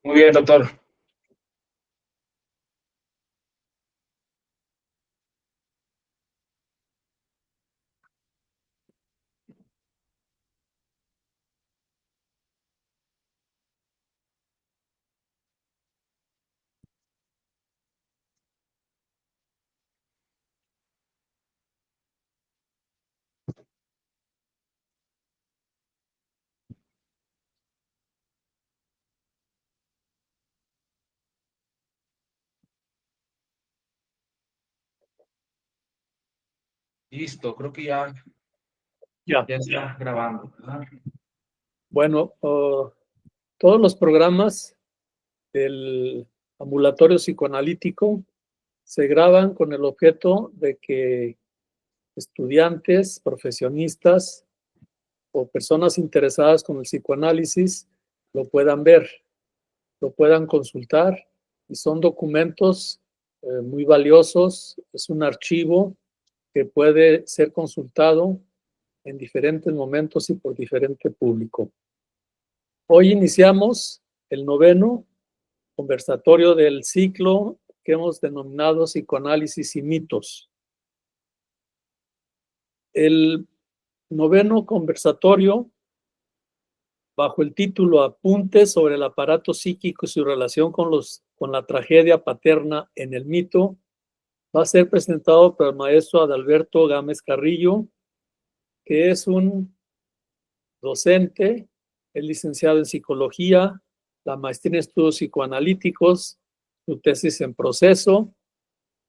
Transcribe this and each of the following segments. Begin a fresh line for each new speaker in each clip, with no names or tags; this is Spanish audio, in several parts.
Muy bien, doctor. Listo, creo que
Ya.
ya está grabando, ¿verdad?
Bueno, todos los programas del ambulatorio psicoanalítico se graban con el objeto de que estudiantes, profesionistas o personas interesadas con el psicoanálisis lo puedan ver, lo puedan consultar, y son documentos muy valiosos. Es un archivo que puede ser consultado en diferentes momentos y por diferente público. Hoy iniciamos el noveno conversatorio del ciclo que hemos denominado Psicoanálisis y mitos. El noveno conversatorio, bajo el título Apuntes sobre el aparato psíquico y su relación con la tragedia paterna en el mito, va a ser presentado por el maestro Adalberto Gámez Carrillo, que es un docente, es licenciado en psicología, la maestría en estudios psicoanalíticos, su tesis en proceso,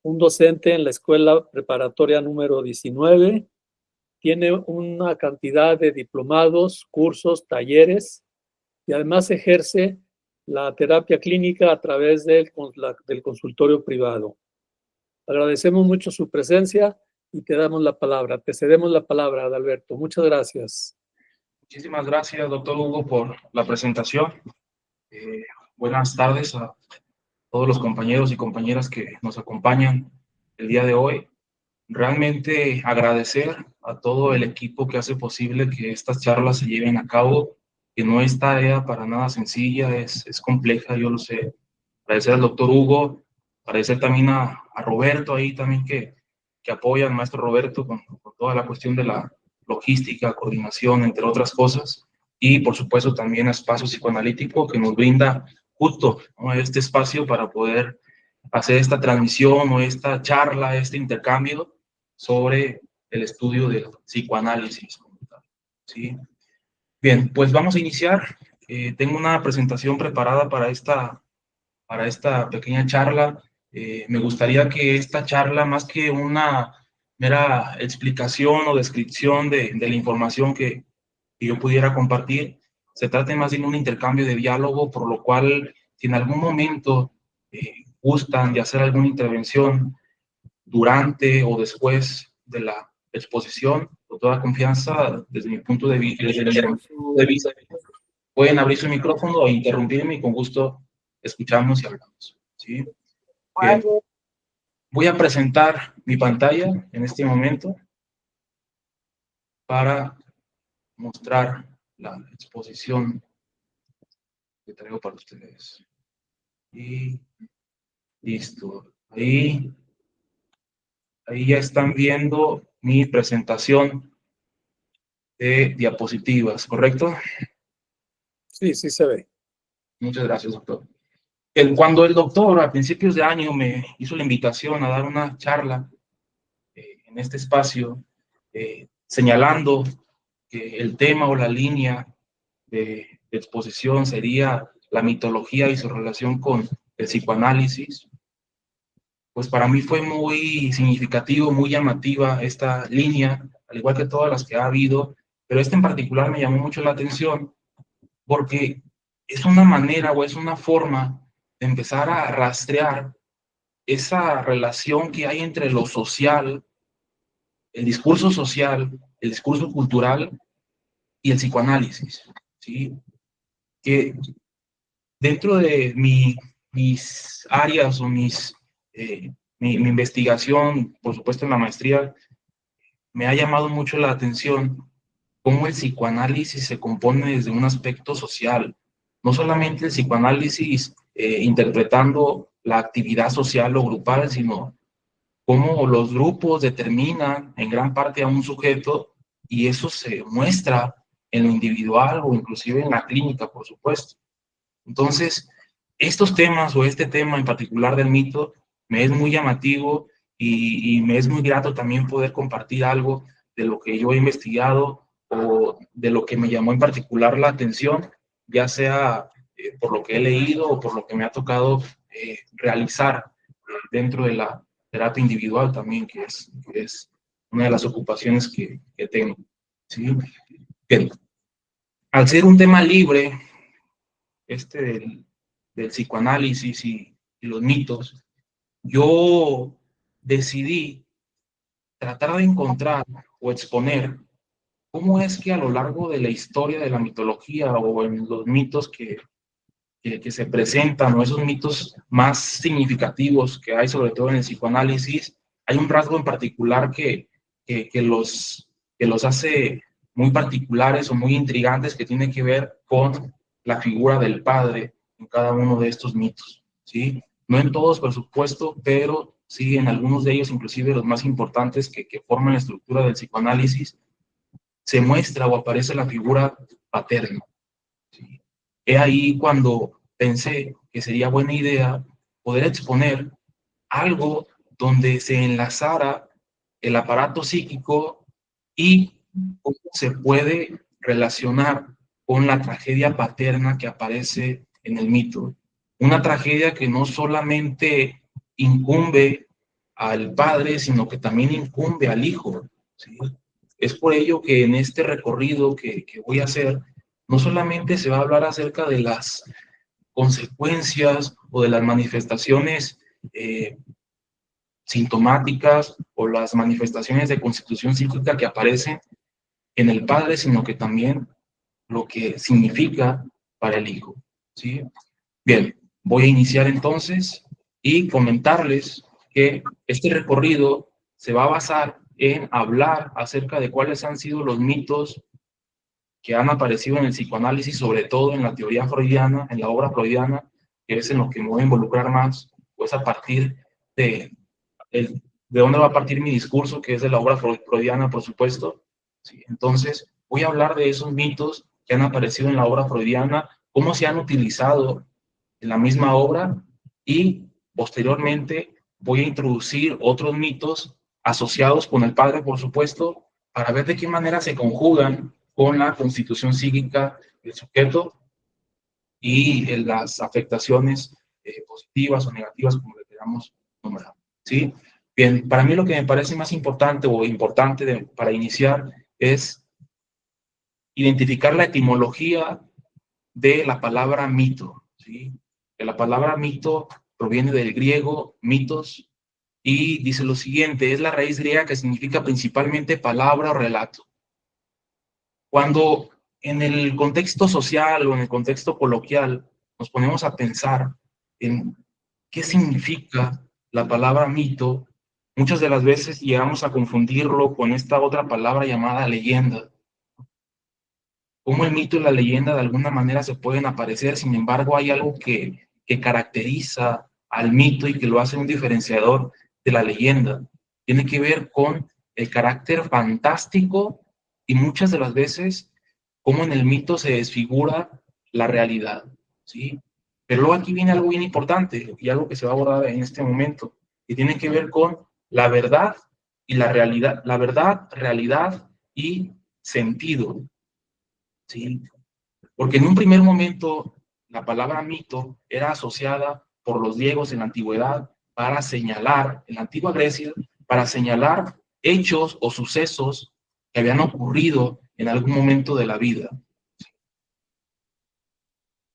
un docente en la escuela preparatoria número 19, tiene una cantidad de diplomados, cursos, talleres, y además ejerce la terapia clínica a través del consultorio privado. Agradecemos mucho su presencia y te damos la palabra. Te cedemos la palabra, Adalberto. Muchas gracias.
Muchísimas gracias, doctor Hugo, por la presentación. Buenas tardes a todos los compañeros y compañeras que nos acompañan el día de hoy. Realmente agradecer a todo el equipo que hace posible que estas charlas se lleven a cabo, que no es tarea para nada sencilla, es compleja, yo lo sé. Agradecer al doctor Hugo, agradecer también a Roberto ahí también que apoya al maestro Roberto con toda la cuestión de la logística, coordinación, entre otras cosas. Y por supuesto también a Espacio Psicoanalítico que nos brinda justo, ¿no?, este espacio para poder hacer esta transmisión o esta charla, este intercambio sobre el estudio del psicoanálisis. ¿Sí? Bien, pues vamos a iniciar. Tengo una presentación preparada para esta pequeña charla. Me gustaría que esta charla, más que una mera explicación o descripción de la información que yo pudiera compartir, se trate más bien de un intercambio de diálogo, por lo cual, si en algún momento gustan de hacer alguna intervención durante o después de la exposición, con toda confianza, desde mi punto de vista, pueden abrir su micrófono e interrumpirme y con gusto escuchamos y hablamos. ¿Sí? Bien. Voy a presentar mi pantalla en este momento para mostrar la exposición que traigo para ustedes. Y listo. Ahí ya están viendo mi presentación de diapositivas, ¿correcto?
Sí, sí se ve.
Muchas gracias, doctor. Cuando el doctor a principios de año me hizo la invitación a dar una charla en este espacio, señalando que el tema o la línea de exposición sería la mitología y su relación con el psicoanálisis, pues para mí fue muy significativo, muy llamativa esta línea, al igual que todas las que ha habido, pero esta en particular me llamó mucho la atención porque es una manera o es una forma de empezar a rastrear esa relación que hay entre lo social, el discurso social, el discurso cultural y el psicoanálisis, ¿sí? Que dentro de mis áreas o mi investigación, por supuesto en la maestría, me ha llamado mucho la atención cómo el psicoanálisis se compone desde un aspecto social, no solamente el psicoanálisis interpretando la actividad social o grupal, sino cómo los grupos determinan en gran parte a un sujeto y eso se muestra en lo individual o inclusive en la clínica, por supuesto. Entonces, estos temas o este tema en particular del mito me es muy llamativo y me es muy grato también poder compartir algo de lo que yo he investigado o de lo que me llamó en particular la atención, ya sea por lo que he leído o por lo que me ha tocado realizar dentro de la terapia individual también, que es una de las ocupaciones que tengo. ¿Sí? Bien. Al ser un tema libre, del psicoanálisis y los mitos, yo decidí tratar de encontrar o exponer cómo es que a lo largo de la historia de la mitología o en los mitos que se presentan o esos mitos más significativos que hay, sobre todo en el psicoanálisis, hay un rasgo en particular que los hace muy particulares o muy intrigantes que tiene que ver con la figura del padre en cada uno de estos mitos, ¿sí? No en todos, por supuesto, pero sí en algunos de ellos, inclusive los más importantes que forman la estructura del psicoanálisis, se muestra o aparece la figura paterna. ¿Sí? He ahí cuando pensé que sería buena idea poder exponer algo donde se enlazara el aparato psíquico y cómo se puede relacionar con la tragedia paterna que aparece en el mito. Una tragedia que no solamente incumbe al padre, sino que también incumbe al hijo. ¿Sí? Es por ello que en este recorrido que voy a hacer, no solamente se va a hablar acerca de las consecuencias o de las manifestaciones sintomáticas o las manifestaciones de constitución psíquica que aparecen en el padre, sino que también lo que significa para el hijo. ¿Sí? Bien, voy a iniciar entonces y comentarles que este recorrido se va a basar en hablar acerca de cuáles han sido los mitos que han aparecido en el psicoanálisis, sobre todo en la teoría freudiana, en la obra freudiana, que es en lo que me voy a involucrar más, pues a partir de, de dónde va a partir mi discurso, que es de la obra freudiana, por supuesto. ¿Sí? Entonces, voy a hablar de esos mitos que han aparecido en la obra freudiana, cómo se han utilizado en la misma obra y posteriormente voy a introducir otros mitos asociados con el padre, por supuesto, para ver de qué manera se conjugan con la constitución psíquica del sujeto y las afectaciones positivas o negativas, como le queramos nombrar. ¿Sí? Bien, para mí lo que me parece más importante o importante para iniciar es identificar la etimología de la palabra mito. ¿Sí? Que la palabra mito proviene del griego mitos y dice lo siguiente, es la raíz griega que significa principalmente palabra o relato. Cuando en el contexto social o en el contexto coloquial nos ponemos a pensar en qué significa la palabra mito, muchas de las veces llegamos a confundirlo con esta otra palabra llamada leyenda. Cómo el mito y la leyenda de alguna manera se pueden aparecer, sin embargo hay algo que caracteriza al mito y que lo hace un diferenciador de la leyenda. Tiene que ver con el carácter fantástico y muchas de las veces cómo en el mito se desfigura la realidad, ¿sí? Pero luego aquí viene algo bien importante y algo que se va a abordar en este momento, que tiene que ver con la verdad y la realidad, la verdad, realidad y sentido, ¿sí? Porque en un primer momento la palabra mito era asociada por los griegos en la antigüedad para señalar, en la antigua Grecia, para señalar hechos o sucesos que habían ocurrido en algún momento de la vida.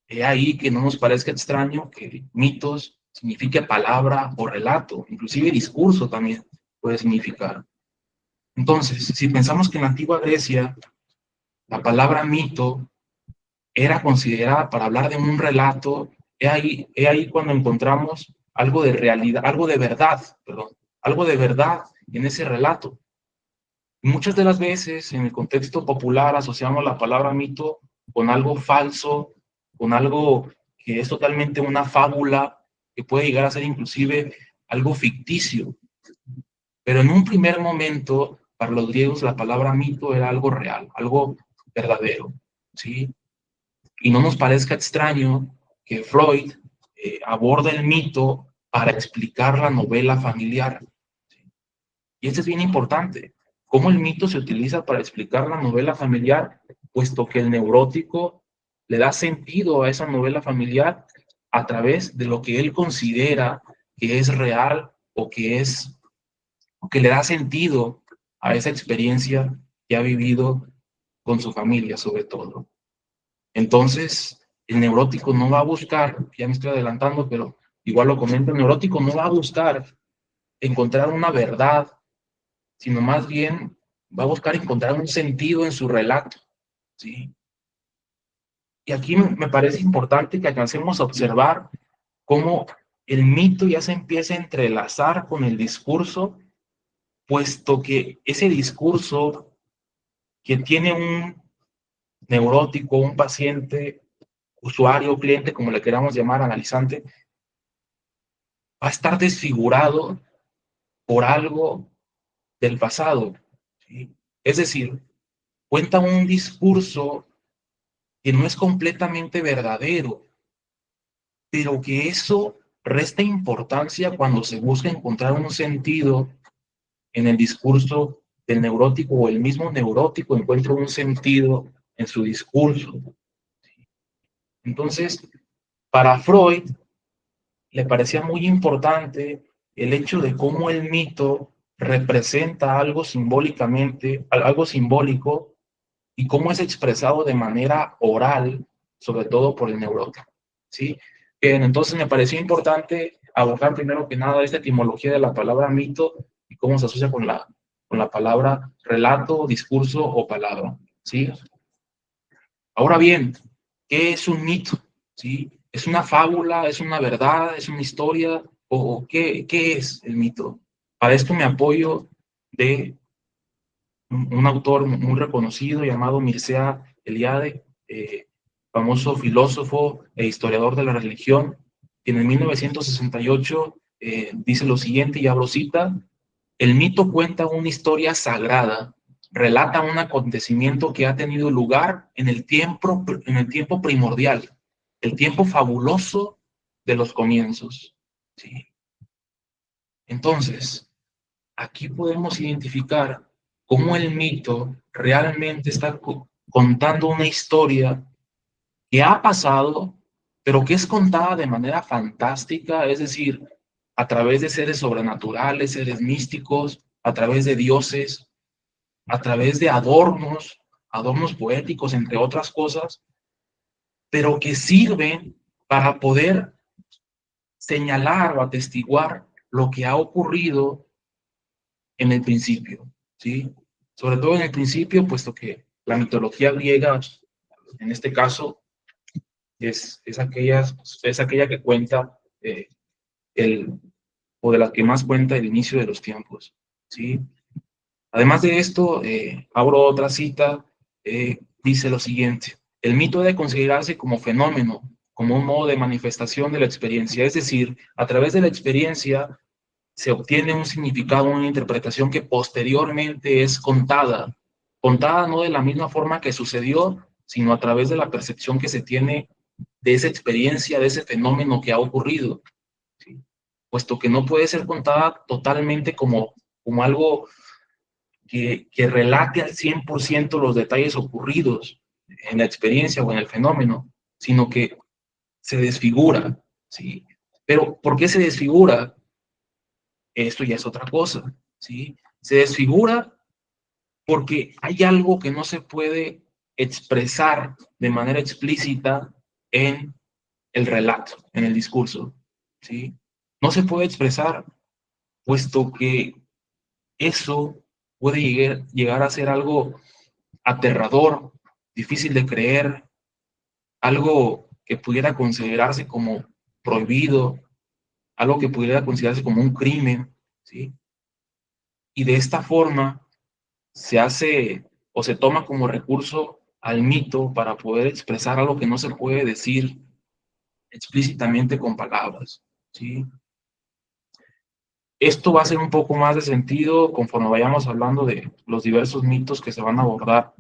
He ahí que no nos parezca extraño que mitos signifique palabra o relato, inclusive discurso también puede significar. Entonces, si pensamos que en la antigua Grecia la palabra mito era considerada para hablar de un relato, he ahí cuando encontramos algo de realidad, algo de verdad, perdón, algo de verdad en ese relato. Y muchas de las veces en el contexto popular asociamos la palabra mito con algo falso, con algo que es totalmente una fábula, que puede llegar a ser inclusive algo ficticio. Pero en un primer momento, para los griegos, la palabra mito era algo real, algo verdadero, ¿sí? Y no nos parezca extraño que Freud aborda el mito para explicar la novela familiar. ¿Sí? Y esto es bien importante. ¿Cómo el mito se utiliza para explicar la novela familiar? Puesto que el neurótico le da sentido a esa novela familiar a través de lo que él considera que es real o que le da sentido a esa experiencia que ha vivido con su familia, sobre todo. Entonces, el neurótico no va a buscar, ya me estoy adelantando, pero igual lo comento, el neurótico no va a buscar encontrar una verdad, sino más bien va a buscar encontrar un sentido en su relato, ¿sí? Y aquí me parece importante que alcancemos a observar cómo el mito ya se empieza a entrelazar con el discurso, puesto que ese discurso que tiene un neurótico, un paciente, usuario, cliente, como le queramos llamar, analizante, va a estar desfigurado por algo del pasado, ¿sí? Es decir, cuenta un discurso que no es completamente verdadero, pero que eso resta importancia cuando se busca encontrar un sentido en el discurso del neurótico, o el mismo neurótico encuentra un sentido en su discurso. Entonces, para Freud le parecía muy importante el hecho de cómo el mito representa algo simbólicamente, algo simbólico, y cómo es expresado de manera oral, sobre todo por el neurótico, ¿sí? Bien, entonces me pareció importante abordar primero que nada esta etimología de la palabra mito y cómo se asocia con la palabra relato, discurso o palabra, ¿sí? Ahora bien, ¿qué es un mito? ¿Sí? ¿Es una fábula? ¿Es una verdad? ¿Es una historia? ¿O qué es el mito? Para esto me apoyo de un autor muy reconocido llamado Mircea Eliade, famoso filósofo e historiador de la religión, que en 1968 dice lo siguiente, y abro cita: el mito cuenta una historia sagrada, relata un acontecimiento que ha tenido lugar en el tiempo primordial, el tiempo fabuloso de los comienzos. ¿Sí? Entonces, aquí podemos identificar cómo el mito realmente está contando una historia que ha pasado, pero que es contada de manera fantástica, es decir, a través de seres sobrenaturales, seres místicos, a través de dioses, a través de adornos poéticos, entre otras cosas, pero que sirven para poder señalar o atestiguar lo que ha ocurrido en el principio, ¿sí? Sobre todo en el principio, puesto que la mitología griega, en este caso, es aquella que cuenta el, o de la que más cuenta el inicio de los tiempos, ¿sí? Además de esto, abro otra cita, dice lo siguiente: el mito debe considerarse como fenómeno, como un modo de manifestación de la experiencia, es decir, a través de la experiencia se obtiene un significado, una interpretación que posteriormente es contada no de la misma forma que sucedió, sino a través de la percepción que se tiene de esa experiencia, de ese fenómeno que ha ocurrido, ¿sí? Puesto que no puede ser contada totalmente como algo que relate al 100% los detalles ocurridos en la experiencia o en el fenómeno, sino que se desfigura, ¿sí? Pero ¿por qué se desfigura? Esto ya es otra cosa, ¿sí? Se desfigura porque hay algo que no se puede expresar de manera explícita en el relato, en el discurso, ¿sí? No se puede expresar, puesto que eso puede llegar a ser algo aterrador, difícil de creer, algo que pudiera considerarse como prohibido, algo que pudiera considerarse como un crimen, ¿sí? Y de esta forma se hace o se toma como recurso al mito para poder expresar algo que no se puede decir explícitamente con palabras, ¿sí? Esto va a hacer un poco más de sentido conforme vayamos hablando de los diversos mitos que se van a abordar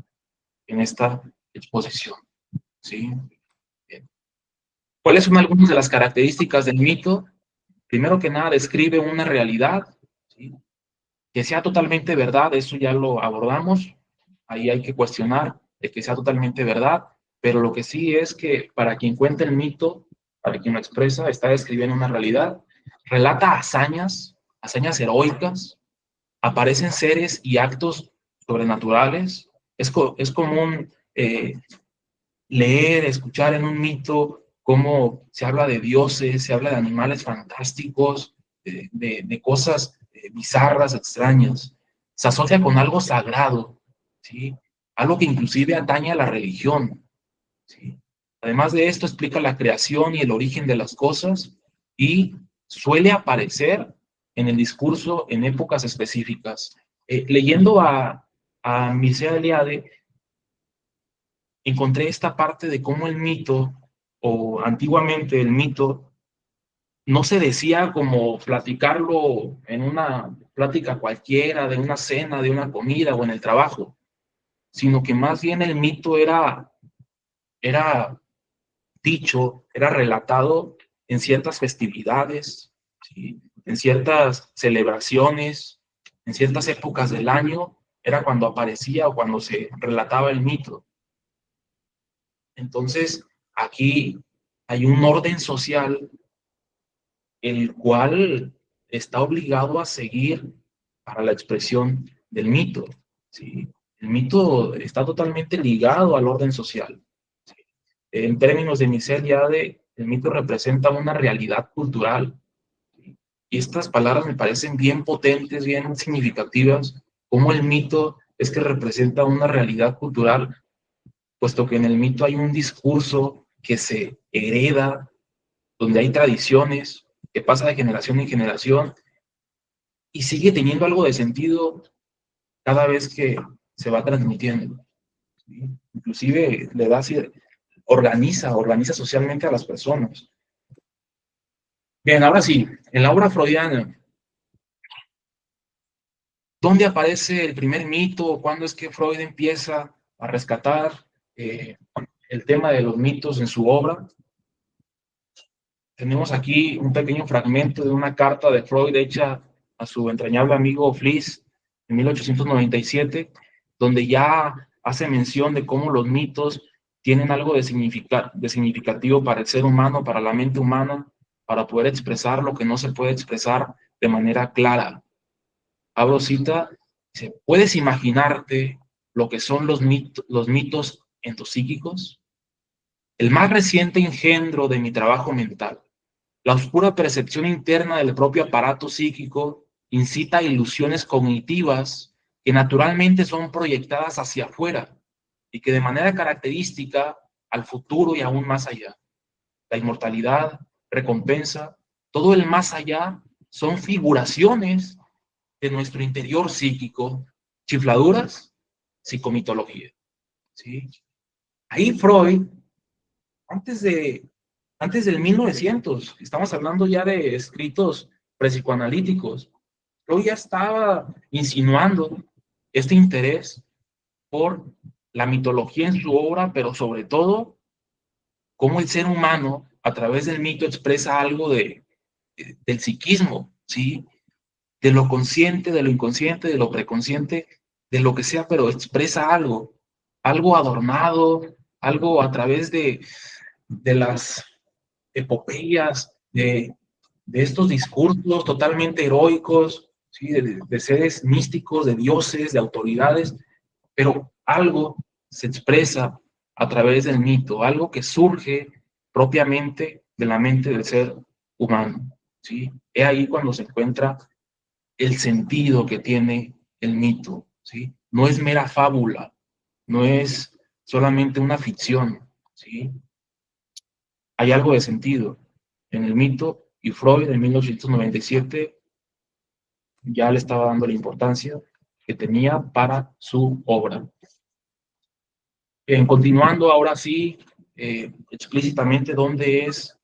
en esta exposición, ¿sí? Bien. ¿Cuáles son algunas de las características del mito? Primero que nada, describe una realidad, ¿sí? Que sea totalmente verdad, eso ya lo abordamos, ahí hay que cuestionar de que sea totalmente verdad, pero lo que sí es que para quien cuenta el mito, para quien lo expresa, está describiendo una realidad, relata hazañas heroicas, aparecen seres y actos sobrenaturales, es común leer, escuchar en un mito cómo se habla de dioses, se habla de animales fantásticos, de cosas bizarras, extrañas. Se asocia con algo sagrado, ¿sí? Algo que inclusive atañe a la religión, ¿sí? Además de esto, explica la creación y el origen de las cosas y suele aparecer en el discurso en épocas específicas. Leyendo a Mircea Eliade, encontré esta parte de cómo el mito, o antiguamente el mito, no se decía como platicarlo en una plática cualquiera, de una cena, de una comida o en el trabajo, sino que más bien el mito era dicho, era relatado en ciertas festividades, ¿sí? En ciertas celebraciones, en ciertas épocas del año, era cuando aparecía o cuando se relataba el mito. Entonces, aquí hay un orden social el cual está obligado a seguir para la expresión del mito, ¿sí? El mito está totalmente ligado al orden social, ¿sí? En términos de Mircea Eliade, el mito representa una realidad cultural, ¿sí? Y estas palabras me parecen bien potentes, bien significativas, como el mito es que representa una realidad cultural, puesto que en el mito hay un discurso que se hereda, donde hay tradiciones, que pasa de generación en generación y sigue teniendo algo de sentido cada vez que se va transmitiendo, ¿sí? Inclusive le da, organiza socialmente a las personas. Bien, ahora sí, en la obra freudiana, ¿dónde aparece el primer mito? ¿Cuándo es que Freud empieza a rescatar el tema de los mitos en su obra? Tenemos aquí un pequeño fragmento de una carta de Freud hecha a su entrañable amigo Fliess en 1897, donde ya hace mención de cómo los mitos tienen algo de significativo para el ser humano, para la mente humana, para poder expresar lo que no se puede expresar de manera clara. Abro cita, dice, ¿puedes imaginarte lo que son los mitos endopsíquicos? El más reciente engendro de mi trabajo mental. La oscura percepción interna del propio aparato psíquico incita a ilusiones cognitivas que naturalmente son proyectadas hacia afuera y que de manera característica al futuro y aún más allá. La inmortalidad, recompensa, todo el más allá son figuraciones de nuestro interior psíquico, chifladuras, psicomitología, ¿sí? Ahí Freud, antes de antes del 1900, estamos hablando ya de escritos prepsicoanalíticos, Freud ya estaba insinuando este interés por la mitología en su obra, pero sobre todo cómo el ser humano a través del mito expresa algo del psiquismo, ¿sí? De lo consciente, de lo inconsciente, de lo preconsciente, de lo que sea, pero expresa algo adornado, algo a través de las epopeyas, de estos discursos totalmente heroicos, ¿sí? De seres místicos, de dioses, de autoridades, pero algo se expresa a través del mito, algo que surge propiamente de la mente del ser humano, ¿sí? Es ahí cuando se encuentra el sentido que tiene el mito, ¿sí? No es mera fábula, no es solamente una ficción, ¿sí? Hay algo de sentido en el mito y Freud en 1897 ya le estaba dando la importancia que tenía para su obra. Continuando ahora sí, explícitamente dónde es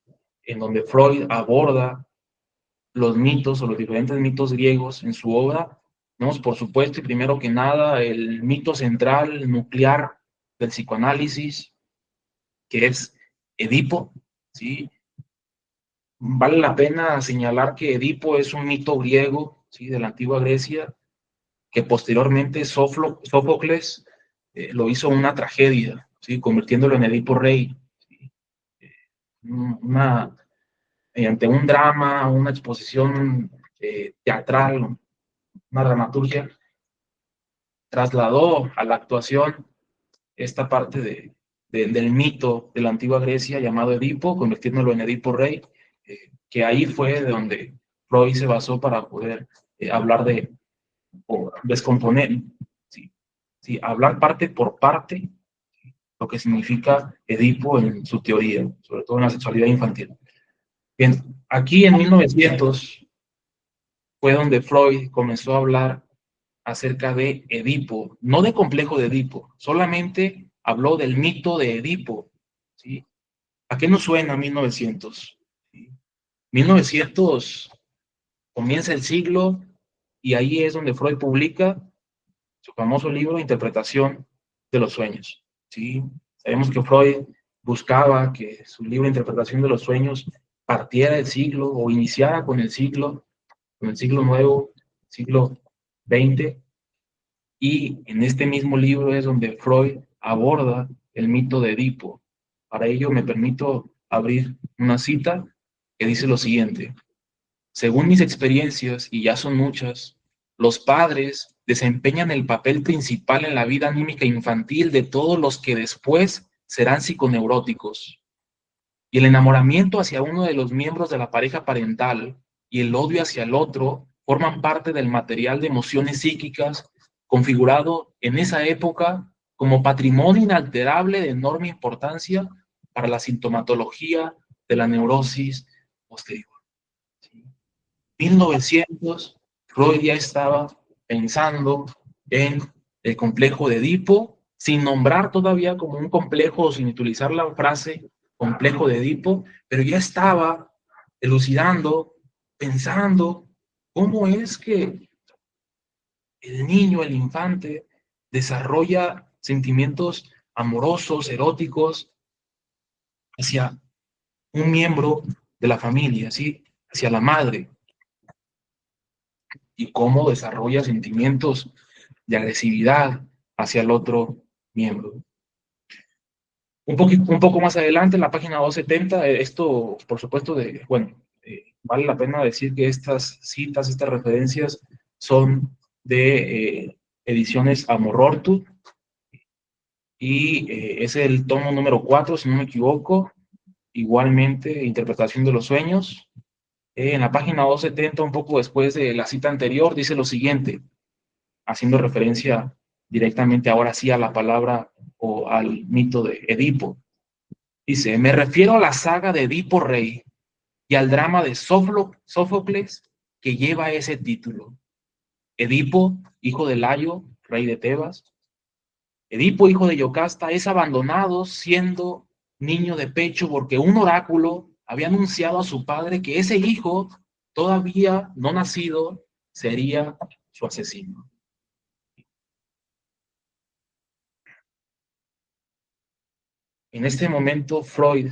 en donde Freud aborda los mitos o los diferentes mitos griegos en su obra. Tenemos, por supuesto, y primero que nada, el mito central, nuclear del psicoanálisis, que es Edipo, ¿sí? Vale la pena señalar que Edipo es un mito griego, ¿sí? De la antigua Grecia, que posteriormente Sófocles lo hizo una tragedia, ¿sí? Convirtiéndolo en Edipo Rey, ¿sí? Una, mediante un drama, una exposición teatral, una dramaturgia, trasladó a la actuación esta parte del mito de la antigua Grecia llamado Edipo, convirtiéndolo en Edipo Rey, que ahí fue de donde Freud se basó para poder hablar de, o descomponer, ¿sí? Sí, hablar parte por parte, lo que significa Edipo en su teoría, sobre todo en la sexualidad infantil. Bien, aquí en 1900 fue donde Freud comenzó a hablar acerca de Edipo, no de complejo de Edipo, solamente habló del mito de Edipo, ¿sí? ¿A qué nos suena 1900? ¿Sí? 1900 comienza el siglo y ahí es donde Freud publica su famoso libro Interpretación de los Sueños, ¿sí? Sabemos que Freud buscaba que su libro Interpretación de los Sueños partiera del siglo o iniciara con el siglo nuevo, siglo XX, y en este mismo libro es donde Freud aborda el mito de Edipo. Para ello me permito abrir una cita que dice lo siguiente: según mis experiencias, y ya son muchas, los padres desempeñan el papel principal en la vida anímica infantil de todos los que después serán psiconeuróticos. Y el enamoramiento hacia uno de los miembros de la pareja parental y el odio hacia el otro forman parte del material de emociones psíquicas configurado en esa época como patrimonio inalterable de enorme importancia para la sintomatología de la neurosis posterior. 1900, Freud ya estaba pensando en el complejo de Edipo, sin nombrar todavía como un complejo o sin utilizar la frase complejo de Edipo, pero ya estaba elucidando, pensando cómo es que el niño, el infante, desarrolla sentimientos amorosos, eróticos hacia un miembro de la familia, ¿sí? Hacia la madre, y cómo desarrolla sentimientos de agresividad hacia el otro miembro. Un poco más adelante, en la página 270, esto, por supuesto, vale la pena decir que estas citas, estas referencias son de ediciones Amorortu, y es el tomo número 4, si no me equivoco, igualmente, Interpretación de los Sueños. En la página 270, un poco después de la cita anterior, dice lo siguiente, haciendo referencia directamente ahora sí a la palabra o al mito de Edipo. Dice: me refiero a la saga de Edipo Rey y al drama de Sófocles que lleva ese título. Edipo, hijo de Layo, rey de Tebas. Edipo, hijo de Yocasta, es abandonado siendo niño de pecho porque un oráculo había anunciado a su padre que ese hijo, todavía no nacido, sería su asesino. En este momento, Freud,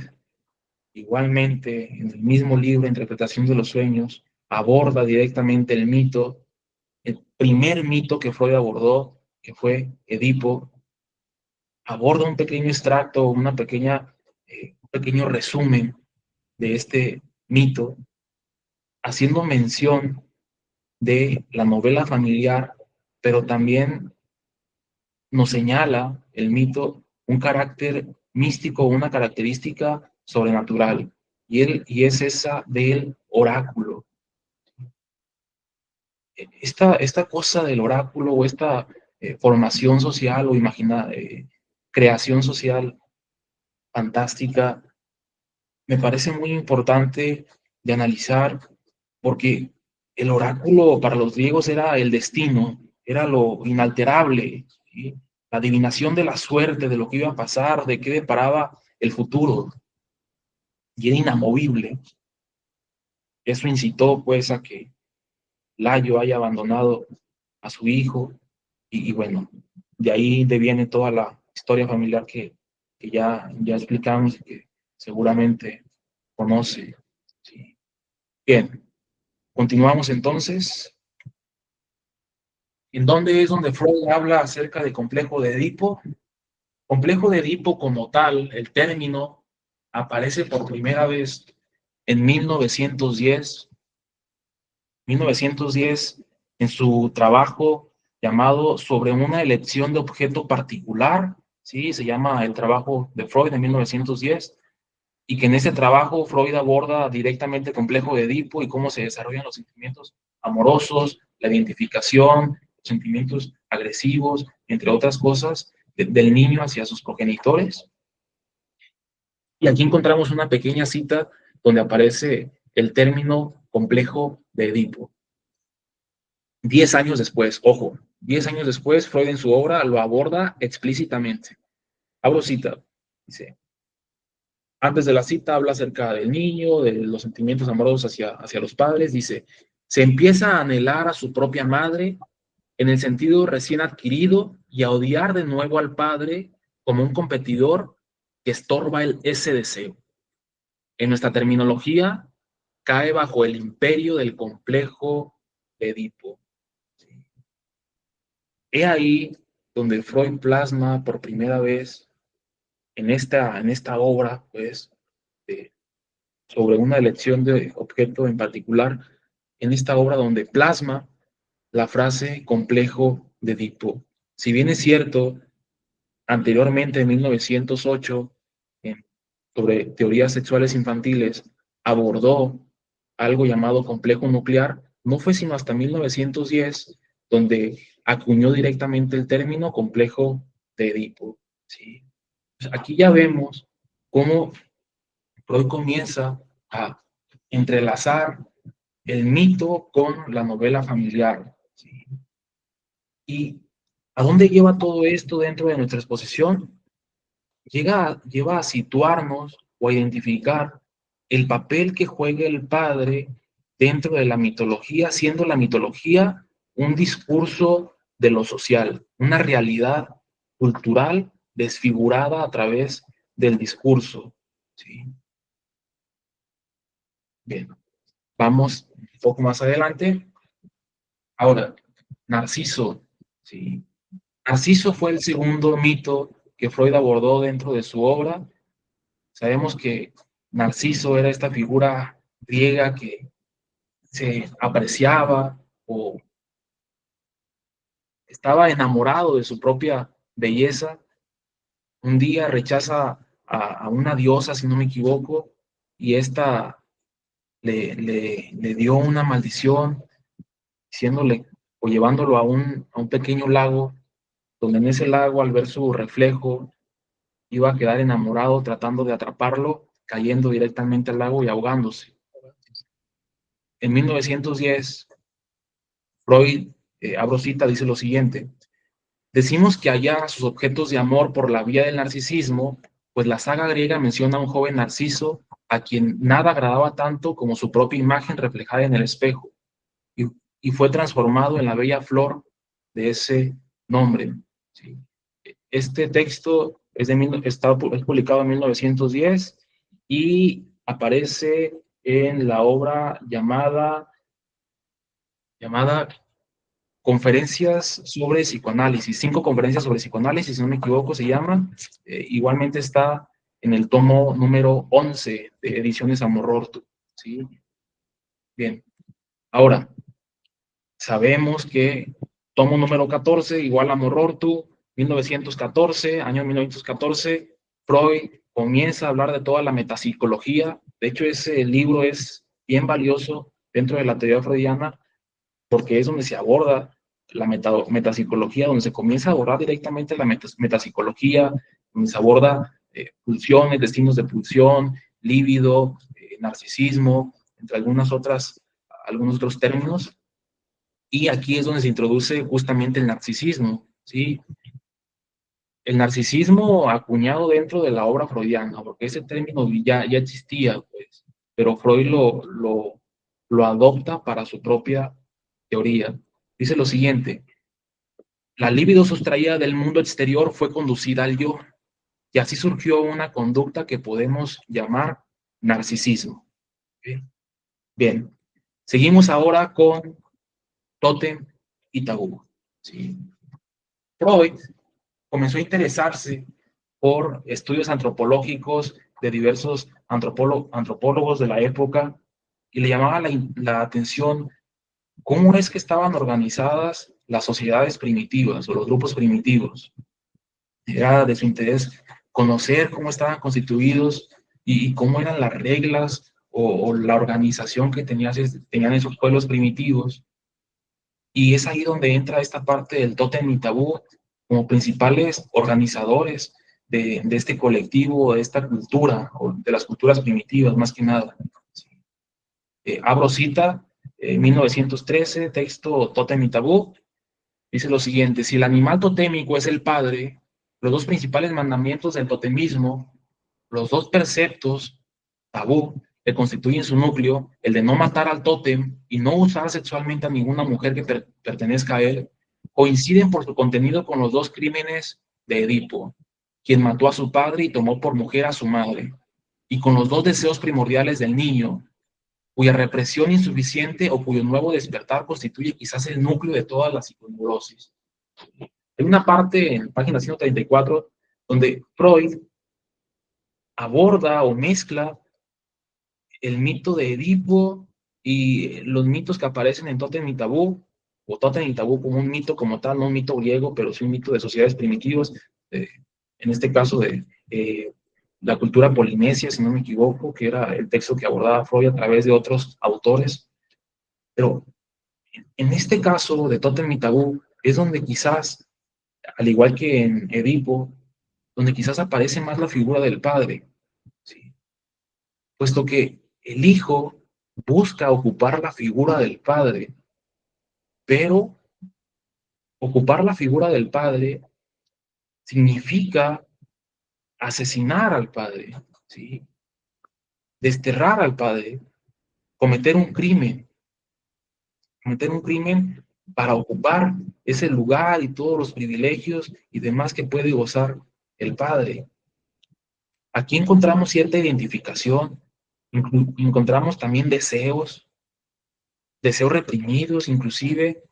igualmente, en el mismo libro, Interpretación de los Sueños, aborda directamente el mito, el primer mito que Freud abordó, que fue Edipo. Aborda un pequeño extracto, un pequeño resumen de este mito, haciendo mención de la novela familiar, pero también nos señala el mito un carácter místico, una característica sobrenatural, y es esa del oráculo. Esta cosa del oráculo o esta formación social o creación social fantástica me parece muy importante de analizar, porque el oráculo para los griegos era el destino, era lo inalterable, ¿sí? la adivinación de la suerte, de lo que iba a pasar, de qué deparaba el futuro, y era inamovible. Eso incitó, pues, a que Layo haya abandonado a su hijo, y bueno, de ahí deviene toda la historia familiar que ya explicamos y que seguramente conoce. ¿Sí? Bien, continuamos entonces. ¿En dónde es donde Freud habla acerca del complejo de Edipo? Complejo de Edipo como tal, el término aparece por primera vez en 1910 en su trabajo llamado Sobre una elección de objeto particular, ¿sí? Se llama el trabajo de Freud de 1910, y que en ese trabajo Freud aborda directamente el complejo de Edipo y cómo se desarrollan los sentimientos amorosos, la identificación, los sentimientos agresivos, entre otras cosas, del niño hacia sus progenitores. Y aquí encontramos una pequeña cita donde aparece el término complejo de Edipo. 10 años después, ojo, 10 años después, Freud en su obra lo aborda explícitamente. Abro cita, dice, antes de la cita habla acerca del niño, de los sentimientos amorosos hacia los padres, dice, se empieza a anhelar a su propia madre en el sentido recién adquirido y a odiar de nuevo al padre como un competidor que estorba ese deseo. En nuestra terminología, cae bajo el imperio del complejo de Edipo. He ahí donde Freud plasma por primera vez en esta obra, pues, sobre una elección de objeto en particular, en esta obra donde plasma la frase complejo de Edipo. Si bien es cierto, anteriormente en 1908, sobre teorías sexuales infantiles, abordó algo llamado complejo nuclear, no fue sino hasta 1910 donde acuñó directamente el término complejo de Edipo. ¿Sí? Pues aquí ya vemos cómo Freud comienza a entrelazar el mito con la novela familiar. ¿Sí? ¿Y a dónde lleva todo esto dentro de nuestra exposición? Lleva a situarnos o a identificar el papel que juega el padre dentro de la mitología, siendo la mitología un discurso de lo social, una realidad cultural desfigurada a través del discurso. ¿Sí? Bien, vamos un poco más adelante. Ahora, Narciso. ¿Sí? Narciso fue el segundo mito que Freud abordó dentro de su obra. Sabemos que Narciso era esta figura griega que se apreciaba o estaba enamorado de su propia belleza. Un día rechaza a una diosa, si no me equivoco, y esta le dio una maldición, diciéndole o llevándolo a un pequeño lago, donde en ese lago, al ver su reflejo, iba a quedar enamorado tratando de atraparlo, cayendo directamente al lago y ahogándose. En 1910, Freud, abro cita, dice lo siguiente: decimos que hallara sus objetos de amor por la vía del narcisismo, pues la saga griega menciona a un joven Narciso a quien nada agradaba tanto como su propia imagen reflejada en el espejo, y fue transformado en la bella flor de ese nombre. ¿Sí? Este texto es publicado en 1910 y aparece en la obra llamada Conferencias sobre Psicoanálisis, 5 conferencias sobre psicoanálisis, si no me equivoco, se llaman. Igualmente está en el tomo número 11 de Ediciones Amororto. ¿Sí? Bien, ahora, sabemos que tomo número 14, igual Amororto, 1914, año 1914, Freud comienza a hablar de toda la metapsicología. De hecho, ese libro es bien valioso dentro de la teoría freudiana, porque es donde se aborda la metapsicología, donde se comienza a abordar directamente la metapsicología, donde se aborda pulsiones, destinos de pulsión, líbido, narcisismo, entre algunos otros términos. Y aquí es donde se introduce justamente el narcisismo, ¿sí? el narcisismo acuñado dentro de la obra freudiana, porque ese término ya existía, pues, pero Freud lo adopta para su propia teoría. Dice lo siguiente: la libido sustraída del mundo exterior fue conducida al yo, y así surgió una conducta que podemos llamar narcisismo. Bien, bien. Seguimos ahora con tótem y tabú. ¿Sí? Freud comenzó a interesarse por estudios antropológicos de diversos antropólogos de la época, y le llamaba la atención cómo es que estaban organizadas las sociedades primitivas o los grupos primitivos. Era de su interés conocer cómo estaban constituidos y cómo eran las reglas o la organización que tenían esos pueblos primitivos. Y es ahí donde entra esta parte del tótem y tabú como principales organizadores de este colectivo, de esta cultura, o de las culturas primitivas, más que nada. Abro cita, 1913, texto Tótem y Tabú, dice lo siguiente: si el animal totémico es el padre, los dos principales mandamientos del totemismo, los dos preceptos tabú que constituyen su núcleo, el de no matar al tótem y no usar sexualmente a ninguna mujer que pertenezca a él, coinciden por su contenido con los dos crímenes de Edipo, quien mató a su padre y tomó por mujer a su madre, y con los dos deseos primordiales del niño, cuya represión insuficiente o cuyo nuevo despertar constituye quizás el núcleo de toda la psiconeurosis. Hay una parte en página 134 donde Freud aborda o mezcla el mito de Edipo y los mitos que aparecen en Tótem y Tabú, o Tótem y Tabú como un mito como tal, no un mito griego, pero sí un mito de sociedades primitivas, en este caso de la cultura polinesia, si no me equivoco, que era el texto que abordaba Freud a través de otros autores. Pero en este caso de Tótem y Tabú es donde quizás, al igual que en Edipo, donde quizás aparece más la figura del padre, ¿sí? Puesto que el hijo busca ocupar la figura del padre, pero ocupar la figura del padre significa asesinar al padre, ¿sí? Desterrar al padre, cometer un crimen, para ocupar ese lugar y todos los privilegios y demás que puede gozar el padre. Aquí encontramos cierta identificación, encontramos también deseos reprimidos, inclusive,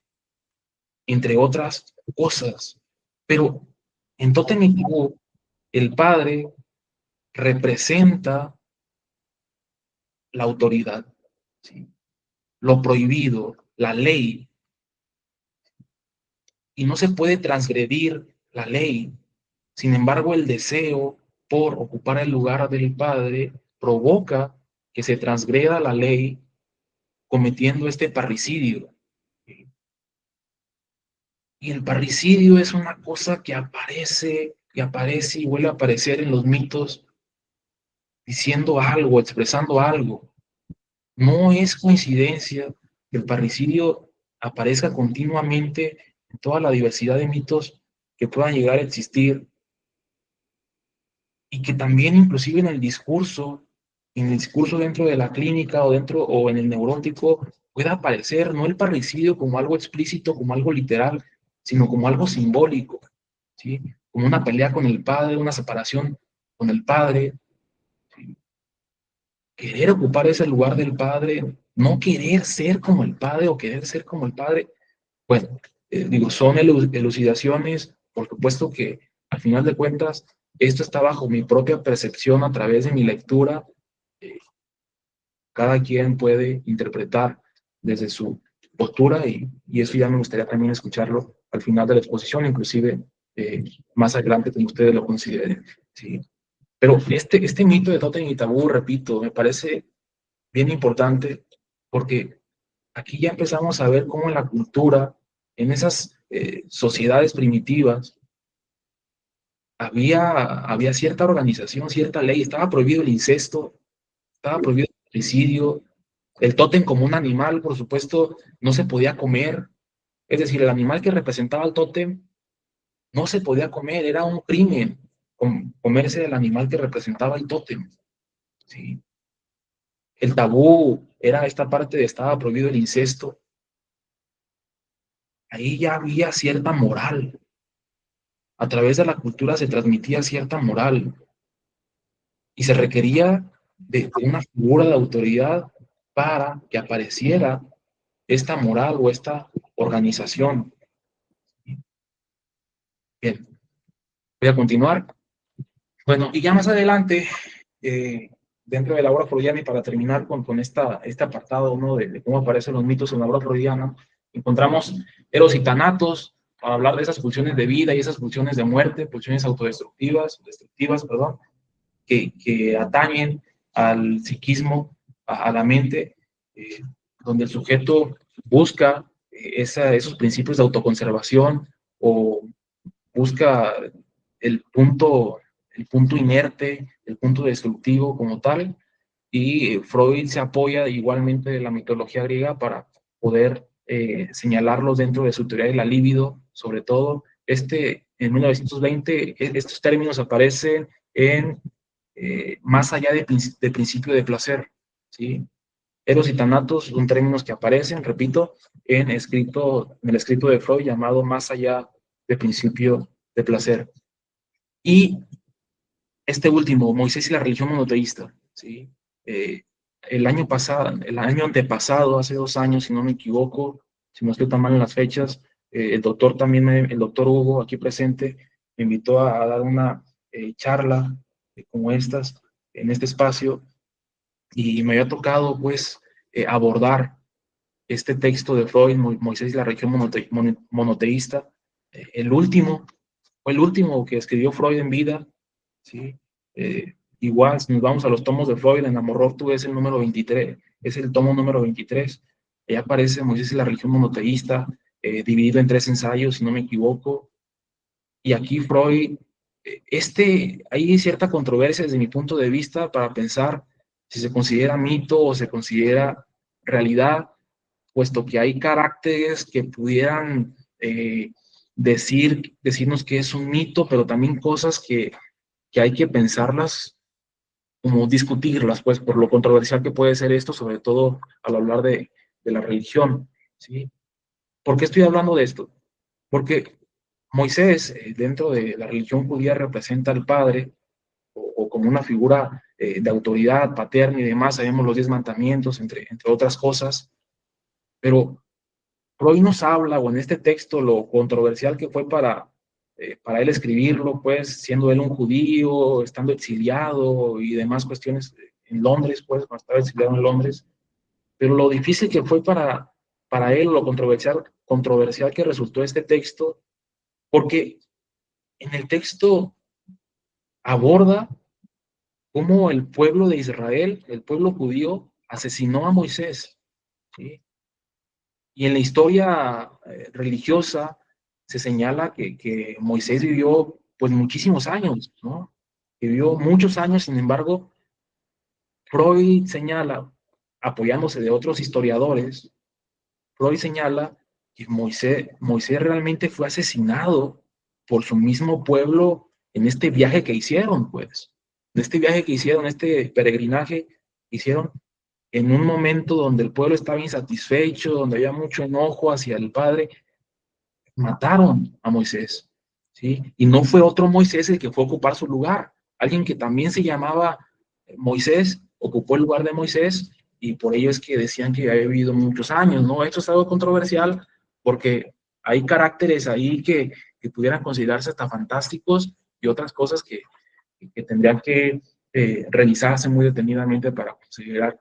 entre otras cosas. Pero en Tótem y Tabú, el padre representa la autoridad, ¿sí? Lo prohibido, la ley, y no se puede transgredir la ley. Sin embargo, el deseo por ocupar el lugar del padre provoca que se transgreda la ley cometiendo este parricidio. Y el parricidio es una cosa que aparece y vuelve a aparecer en los mitos, diciendo algo, expresando algo. No es coincidencia que el parricidio aparezca continuamente en toda la diversidad de mitos que puedan llegar a existir, y que también inclusive en el discurso dentro de la clínica o en el neurótico pueda aparecer no el parricidio como algo explícito, como algo literal, sino como algo simbólico, ¿sí? Como una pelea con el padre, una separación con el padre, ¿sí? Querer ocupar ese lugar del padre, no querer ser como el padre o querer ser como el padre. Bueno, digo, son elucidaciones, por supuesto que al final de cuentas, esto está bajo mi propia percepción a través de mi lectura. eh, Cada quien puede interpretar desde su postura, y eso ya me gustaría también escucharlo al final de la exposición, inclusive más adelante como ustedes lo consideren, ¿sí? Pero este mito de Tótem y Tabú, repito, me parece bien importante, porque aquí ya empezamos a ver cómo en la cultura, en esas sociedades primitivas, había cierta organización, cierta ley. Estaba prohibido el incesto, estaba prohibido el suicidio, el tótem como un animal, por supuesto, no se podía comer. Es decir, el animal que representaba el tótem no se podía comer, era un crimen comerse el animal que representaba el tótem, ¿sí? El tabú era esta parte de estaba prohibido el incesto. Ahí ya había cierta moral. A través de la cultura se transmitía cierta moral y se requería de una figura de autoridad para que apareciera esta moral o esta organización. Bien, voy a continuar. Bueno, y ya más adelante, dentro de la obra freudiana, y para terminar con este apartado, ¿no? de cómo aparecen los mitos en la obra freudiana, encontramos Eros y Thanatos, para hablar de esas pulsiones de vida y esas pulsiones de muerte, pulsiones destructivas, perdón, que atañen al psiquismo, a la mente, donde el sujeto busca esos principios de autoconservación o busca el punto, el punto inerte, el punto destructivo como tal, y Freud se apoya igualmente de la mitología griega para poder señalarlos dentro de su teoría de la libido, sobre todo. En 1920, estos términos aparecen en más allá de principio de placer, ¿sí? Eros y Thanatos son términos que aparecen, repito, en el escrito de Freud llamado Más allá de principio de placer. Y este último, Moisés y la religión monoteísta, ¿sí? El año antepasado, hace 2 años, si no me equivoco, si no estoy tan mal en las fechas, el doctor Hugo, aquí presente, me invitó a dar una charla como estas, en este espacio, y me había tocado, pues, abordar este texto de Freud, Moisés y la religión monoteísta, fue el último que escribió Freud en vida, ¿sí? Igual, si nos vamos a los tomos de Freud, en Amor-Rupture es el número 23, es el tomo número 23, ahí aparece Moisés y la religión monoteísta, dividido en 3 ensayos, si no me equivoco, y aquí Freud, hay cierta controversia desde mi punto de vista para pensar si se considera mito o se considera realidad, puesto que hay caracteres que pudieran decirnos que es un mito, pero también cosas que hay que pensarlas, como discutirlas, pues por lo controversial que puede ser esto, sobre todo al hablar de la religión, ¿sí? ¿Por qué estoy hablando de esto? Porque Moisés, dentro de la religión judía, representa al padre, o como una figura de autoridad paterna y demás, sabemos los 10 mandamientos, entre otras cosas, pero Freud nos habla, o en este texto, lo controversial que fue para él escribirlo, pues, siendo él un judío, estando exiliado y demás cuestiones en Londres, pues, cuando estaba exiliado en Londres, pero lo difícil que fue para él, lo controversial que resultó este texto, porque en el texto aborda cómo el pueblo de Israel, el pueblo judío, asesinó a Moisés, ¿sí? Y en la historia religiosa se señala que Moisés vivió pues muchísimos años, ¿no? Vivió muchos años, sin embargo, Freud señala, apoyándose de otros historiadores, Freud señala que Moisés realmente fue asesinado por su mismo pueblo en este viaje que hicieron, pues. En este viaje que hicieron, este peregrinaje que hicieron, en un momento donde el pueblo estaba insatisfecho, donde había mucho enojo hacia el Padre, mataron a Moisés, ¿sí? Y no fue otro Moisés el que fue a ocupar su lugar. Alguien que también se llamaba Moisés ocupó el lugar de Moisés, y por ello es que decían que había vivido muchos años, ¿no? Esto es algo controversial porque hay caracteres ahí que pudieran considerarse hasta fantásticos, y otras cosas que tendrían que revisarse muy detenidamente para considerar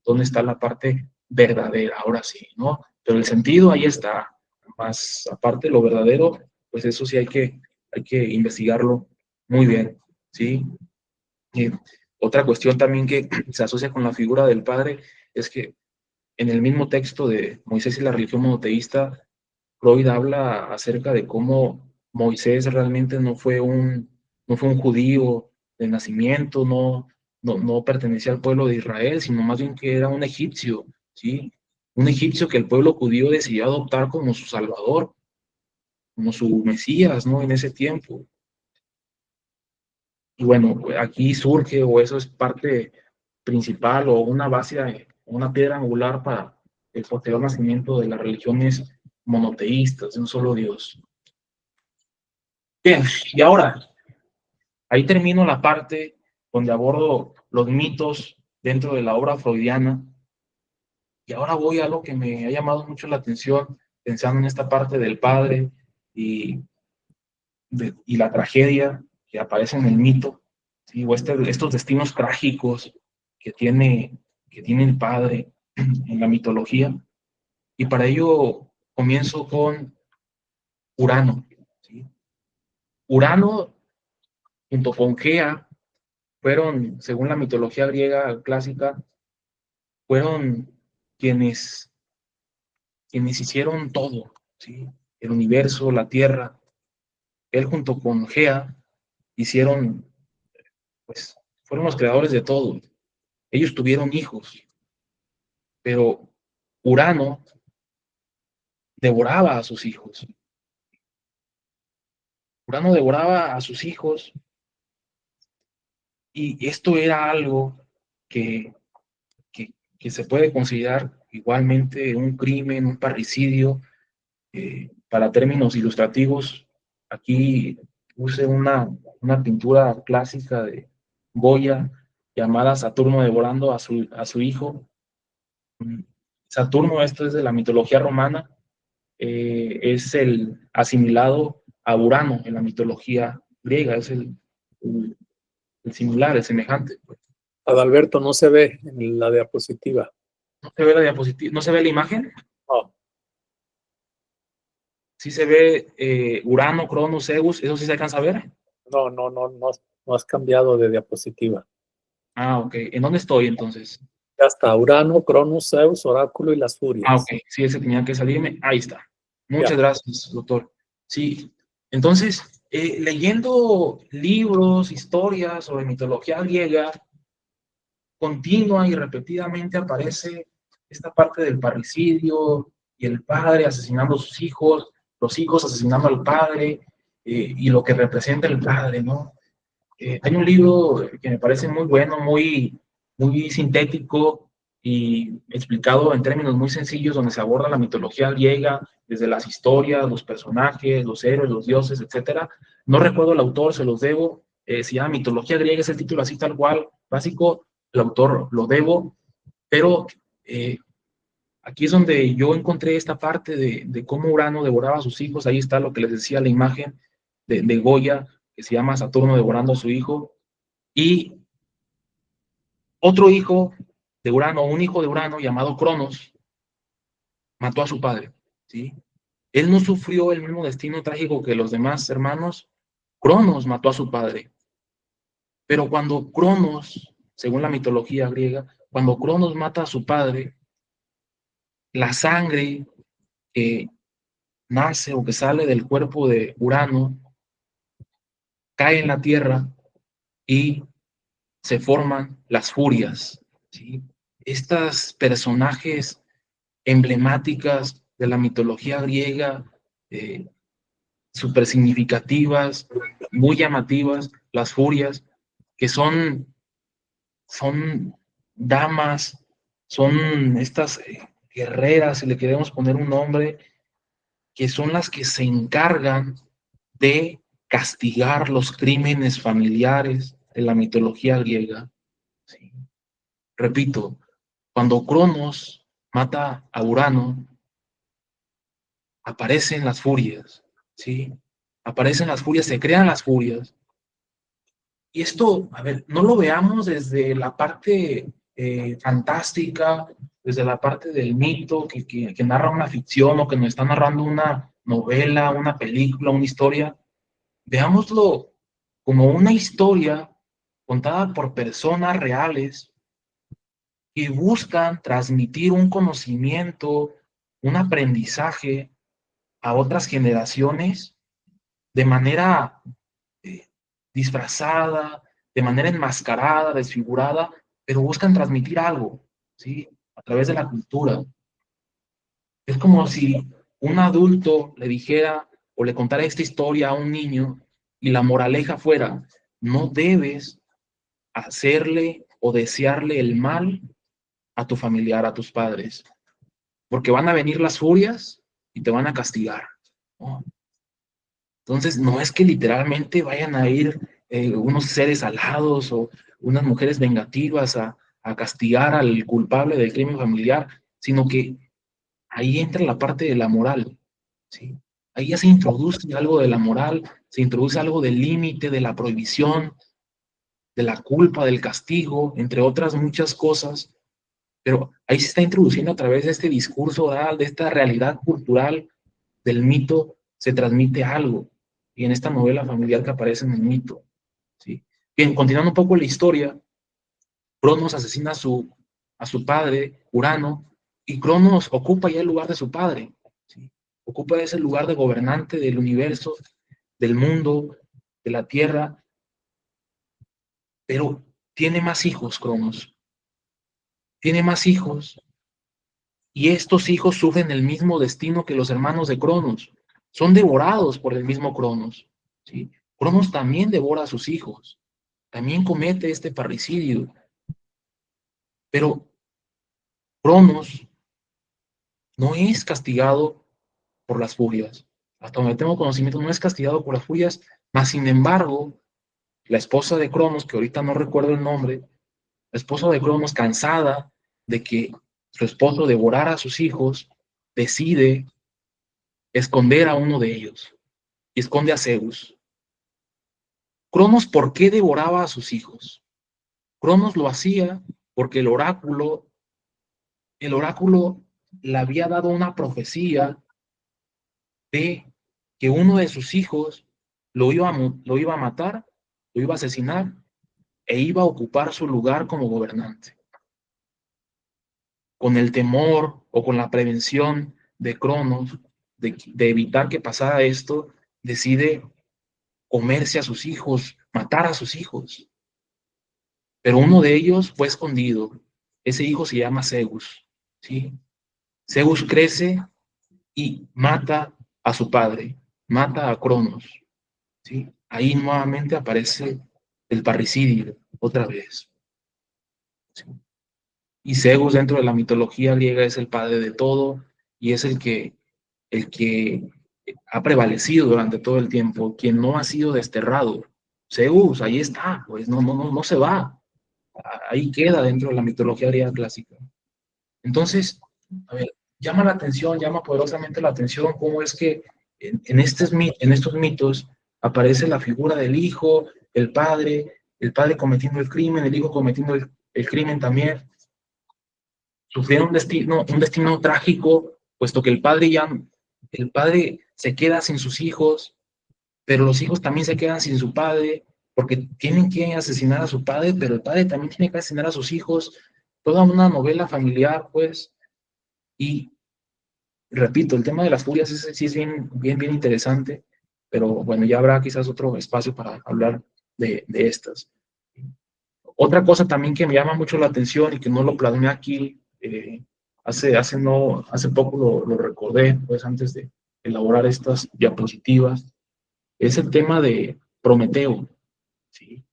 dónde está la parte verdadera, ahora sí, ¿no? Pero el sentido ahí está. Más aparte, lo verdadero, pues eso sí hay que investigarlo muy bien, ¿sí? Y otra cuestión también que se asocia con la figura del padre es que en el mismo texto de Moisés y la religión monoteísta, Freud habla acerca de cómo Moisés realmente no fue un judío de nacimiento, no pertenecía al pueblo de Israel, sino más bien que era un egipcio, ¿sí? Un egipcio que el pueblo judío decidió adoptar como su salvador, como su Mesías, ¿no? En ese tiempo. Y bueno, aquí surge, o eso es parte principal, o una base, una piedra angular para el posterior nacimiento de las religiones monoteístas, de un solo Dios. Bien, y ahora, ahí termino la parte donde abordo los mitos dentro de la obra freudiana, y ahora voy a algo que me ha llamado mucho la atención, pensando en esta parte del padre y, y la tragedia que aparece en el mito, ¿sí? O estos destinos trágicos que tiene el padre en la mitología. Y para ello comienzo con Urano, ¿sí? Urano, junto con Gea, fueron, según la mitología griega clásica, fueron quienes, quienes hicieron todo, ¿sí? El universo, la Tierra. Él junto con Gea hicieron, pues, fueron los creadores de todo. Ellos tuvieron hijos, pero Urano devoraba a sus hijos. Urano devoraba a sus hijos y esto era algo que, que se puede considerar igualmente un crimen, un parricidio. Para términos ilustrativos, aquí puse una pintura clásica de Goya llamada Saturno devorando a su hijo. Saturno, esto es de la mitología romana, es el asimilado a Urano en la mitología griega, es el similar, el semejante. Pues.
Adalberto, no se ve en la diapositiva.
¿No se ve la diapositiva? ¿No se ve la imagen?
No,
Sí se ve Urano, Cronos, Zeus, ¿eso sí se alcanza a ver?
no has cambiado de diapositiva.
Ah, ok. ¿En dónde estoy entonces?
Ya está, Urano, Cronos, Zeus, Oráculo y las
Ah, ok.
Furias.
Sí, ese tenía que salirme. Ahí está.
Ya,
Muchas gracias, doctor. Sí. Entonces, leyendo libros, historias sobre mitología griega, continua y repetidamente aparece esta parte del parricidio y el padre asesinando a sus hijos, los hijos asesinando al padre y lo que representa el padre, ¿no? Hay un libro que me parece muy bueno, muy sintético y explicado en términos muy sencillos, donde se aborda la mitología griega, desde las historias, los personajes, los héroes, los dioses, etcétera. No recuerdo el autor, se los debo. Se llama Mitología griega, es el título así tal cual, básico. El autor lo debo, pero aquí es donde yo encontré esta parte de cómo Urano devoraba a sus hijos. Ahí está lo que les decía, la imagen de Goya, que se llama Saturno devorando a su hijo. Y otro hijo de Urano, un hijo de Urano llamado Cronos, mató a su padre, ¿sí? Él no sufrió el mismo destino trágico que los demás hermanos. Cronos mató a su padre. Pero cuando Cronos, según la mitología griega, cuando Cronos mata a su padre, la sangre que nace o que sale del cuerpo de Urano cae en la tierra y se forman las furias, ¿sí? Estas personajes emblemáticas de la mitología griega, súper significativas, muy llamativas, las furias, que son damas, son estas guerreras, si le queremos poner un nombre, que son las que se encargan de castigar los crímenes familiares de la mitología griega. ¿Sí? Repito, cuando Cronos mata a Urano, aparecen las furias, ¿sí? Aparecen las furias, se crean las furias. Y esto, a ver, no lo veamos desde la parte fantástica, desde la parte del mito que narra una ficción o que nos está narrando una novela, una película, una historia. Veámoslo como una historia contada por personas reales que buscan transmitir un conocimiento, un aprendizaje a otras generaciones de manera eh, disfrazada, de manera enmascarada, desfigurada, pero buscan transmitir algo, ¿sí? A través de la cultura. Es como si un adulto le dijera o le contara esta historia a un niño y la moraleja fuera, no debes hacerle o desearle el mal a tu familiar, a tus padres, porque van a venir las furias y te van a castigar, ¿no? Entonces, no es que literalmente vayan a ir unos seres alados o unas mujeres vengativas a castigar al culpable del crimen familiar, sino que ahí entra la parte de la moral, ¿sí? Ahí ya se introduce algo de la moral, se introduce algo del límite, de la prohibición, de la culpa, del castigo, entre otras muchas cosas, pero ahí se está introduciendo a través de este discurso oral, de esta realidad cultural del mito, se transmite algo. Y en esta novela familiar que aparece en el mito, ¿sí? Bien, continuando un poco la historia, Cronos asesina a su padre, Urano, y Cronos ocupa ya el lugar de su padre, ¿sí? Ocupa ese lugar de gobernante del universo, del mundo, de la tierra, pero tiene más hijos, Cronos. Tiene más hijos, y estos hijos sufren el mismo destino que los hermanos de Cronos. Son devorados por el mismo Cronos, ¿sí? Cronos también devora a sus hijos, también comete este parricidio, pero Cronos no es castigado por las furias. Hasta donde tengo conocimiento, no es castigado por las furias, mas sin embargo, la esposa de Cronos, que ahorita no recuerdo el nombre, la esposa de Cronos, cansada de que su esposo devorara a sus hijos, decide esconder a uno de ellos y esconde a Zeus. Cronos, ¿por qué devoraba a sus hijos? Cronos lo hacía porque el oráculo le había dado una profecía de que uno de sus hijos lo iba a matar, lo iba a asesinar e iba a ocupar su lugar como gobernante. Con el temor o con la prevención de Cronos de evitar que pasara esto, decide comerse a sus hijos, matar a sus hijos. Pero uno de ellos fue escondido. Ese hijo se llama Zeus, ¿sí? Zeus crece y mata a su padre, mata a Cronos, ¿sí? Ahí nuevamente aparece el parricidio, otra vez, ¿sí? Y Zeus dentro de la mitología griega es el padre de todo y es el que ha prevalecido durante todo el tiempo, quien no ha sido desterrado. Zeus, ahí está, pues no se va, ahí queda dentro de la mitología griega clásica. Entonces, a ver, llama la atención, llama poderosamente la atención cómo es que en estos mitos aparece la figura del hijo, el padre cometiendo el crimen, el hijo cometiendo el crimen también, sufrieron un destino trágico, puesto que el padre se queda sin sus hijos, pero los hijos también se quedan sin su padre, porque tienen que asesinar a su padre, pero el padre también tiene que asesinar a sus hijos, toda una novela familiar, pues, y repito, el tema de las furias sí es bien interesante, pero bueno, ya habrá quizás otro espacio para hablar de estas. Otra cosa también que me llama mucho la atención y que no lo plasmé aquí, hace poco lo recordé, pues antes de elaborar estas diapositivas, es el tema de Prometeo, ¿sí?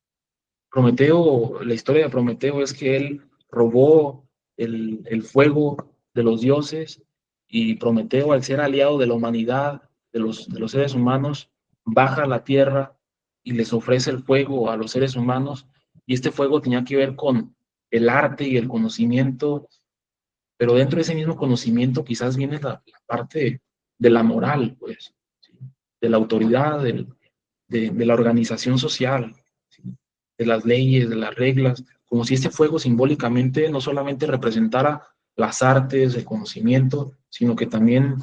Prometeo, la historia de Prometeo es que él robó el fuego de los dioses y Prometeo, al ser aliado de la humanidad, de los seres humanos, baja a la tierra y les ofrece el fuego a los seres humanos y este fuego tenía que ver con el arte y el conocimiento, pero dentro de ese mismo conocimiento quizás viene la parte de la moral, pues, ¿sí? De la autoridad, de la organización social, ¿sí? De las leyes, de las reglas, como si este fuego simbólicamente no solamente representara las artes, el conocimiento, sino que también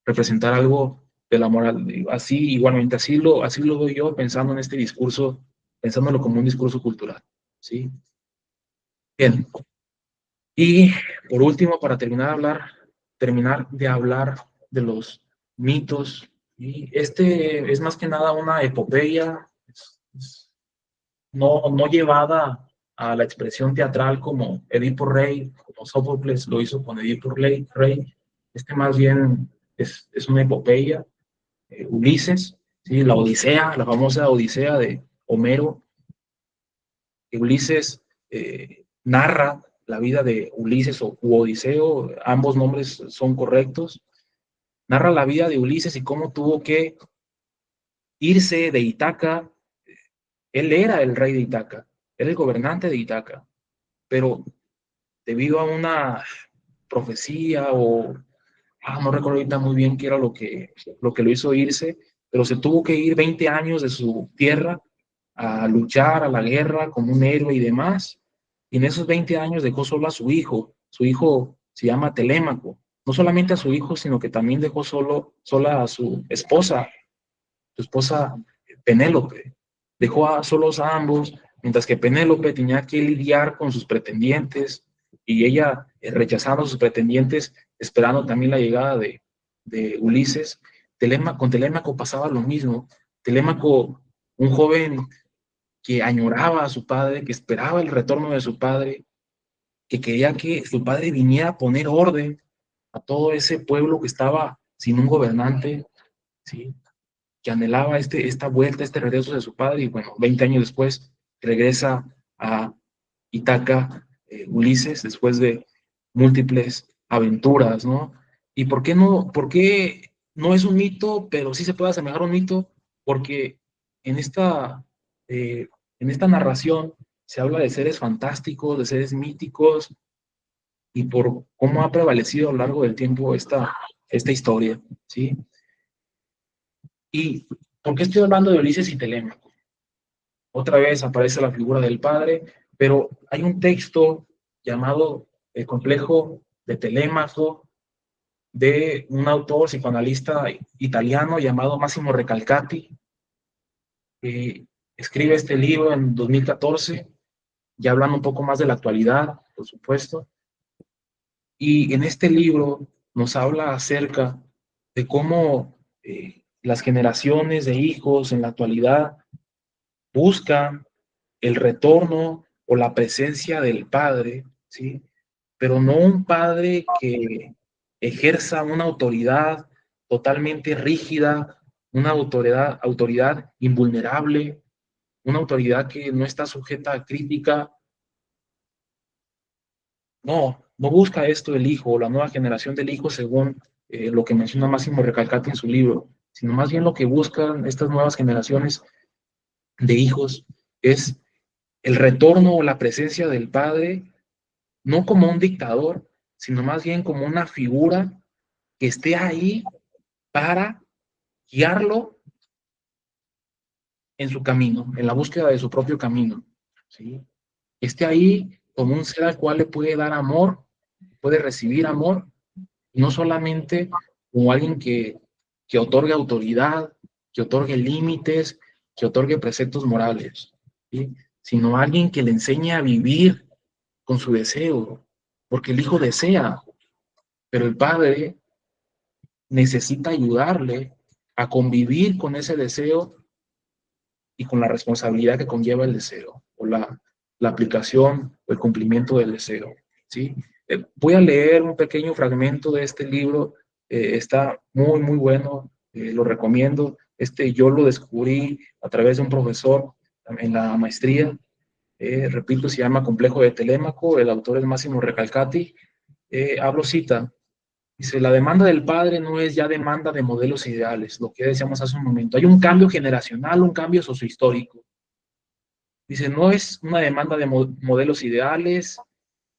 representara algo de la moral. Así, igualmente, así lo doy yo pensando en este discurso, pensándolo como un discurso cultural, ¿sí? Bien, y por último, para terminar de hablar de los mitos, y este es más que nada una epopeya, no llevada a la expresión teatral como Edipo Rey, como Sófocles lo hizo con Edipo Rey. Este más bien es una epopeya Ulises, ¿sí? La Odisea, la famosa Odisea de Homero. Ulises narra la vida de Ulises u Odiseo, ambos nombres son correctos. Narra la vida de Ulises y cómo tuvo que irse de Ítaca. Él era el rey de Ítaca, era el gobernante de Ítaca, pero debido a una profecía o no recuerdo ahorita muy bien qué era lo que lo hizo irse, pero se tuvo que ir 20 años de su tierra a luchar a la guerra como un héroe y demás. Y en esos 20 años dejó solo a su hijo se llama Telémaco, no solamente a su hijo, sino que también dejó sola a su esposa Penélope. Dejó solos a ambos, mientras que Penélope tenía que lidiar con sus pretendientes y ella rechazando a sus pretendientes, esperando también la llegada de Ulises. Con Telémaco pasaba lo mismo. Telémaco, un joven que añoraba a su padre, que esperaba el retorno de su padre, que quería que su padre viniera a poner orden a todo ese pueblo que estaba sin un gobernante, ¿sí? Que anhelaba esta vuelta, este regreso de su padre, y bueno, 20 años después regresa a Ítaca, Ulises, después de múltiples aventuras, ¿no? ¿Y por qué no es un mito, pero sí se puede asemejar a un mito? Porque en eh, en esta narración se habla de seres fantásticos, de seres míticos, y por cómo ha prevalecido a lo largo del tiempo esta historia, ¿sí? ¿Y por qué estoy hablando de Ulises y Telémaco? Otra vez aparece la figura del padre, pero hay un texto llamado El complejo de Telémaco, de un autor psicoanalista italiano llamado Massimo Recalcati, que escribe este libro en 2014, ya hablando un poco más de la actualidad, por supuesto, y en este libro nos habla acerca de cómo las generaciones de hijos en la actualidad buscan el retorno o la presencia del padre, ¿sí? Pero no un padre que ejerza una autoridad totalmente rígida, una autoridad invulnerable, una autoridad que no está sujeta a crítica. No busca esto el hijo o la nueva generación del hijo según lo que menciona Máximo Recalcati en su libro, sino más bien lo que buscan estas nuevas generaciones de hijos es el retorno o la presencia del padre, no como un dictador, sino más bien como una figura que esté ahí para guiarlo en su camino, en la búsqueda de su propio camino, ¿sí? Que esté ahí como un ser al cual le puede dar amor, puede recibir amor, y no solamente como alguien que otorgue autoridad, que otorgue límites, que otorgue preceptos morales, ¿sí? Sino alguien que le enseñe a vivir con su deseo, porque el hijo desea, pero el padre necesita ayudarle a convivir con ese deseo y con la responsabilidad que conlleva el deseo, o la aplicación o el cumplimiento del deseo, ¿sí? Voy a leer un pequeño fragmento de este libro, está muy, muy bueno, lo recomiendo. Yo lo descubrí a través de un profesor en la maestría, repito, se llama Complejo de Telémaco, el autor es Máximo Recalcati. Hablo cita, dice: la demanda del padre no es ya demanda de modelos ideales, lo que decíamos hace un momento. Hay un cambio generacional, un cambio sociohistórico. Dice: no es una demanda de modelos ideales,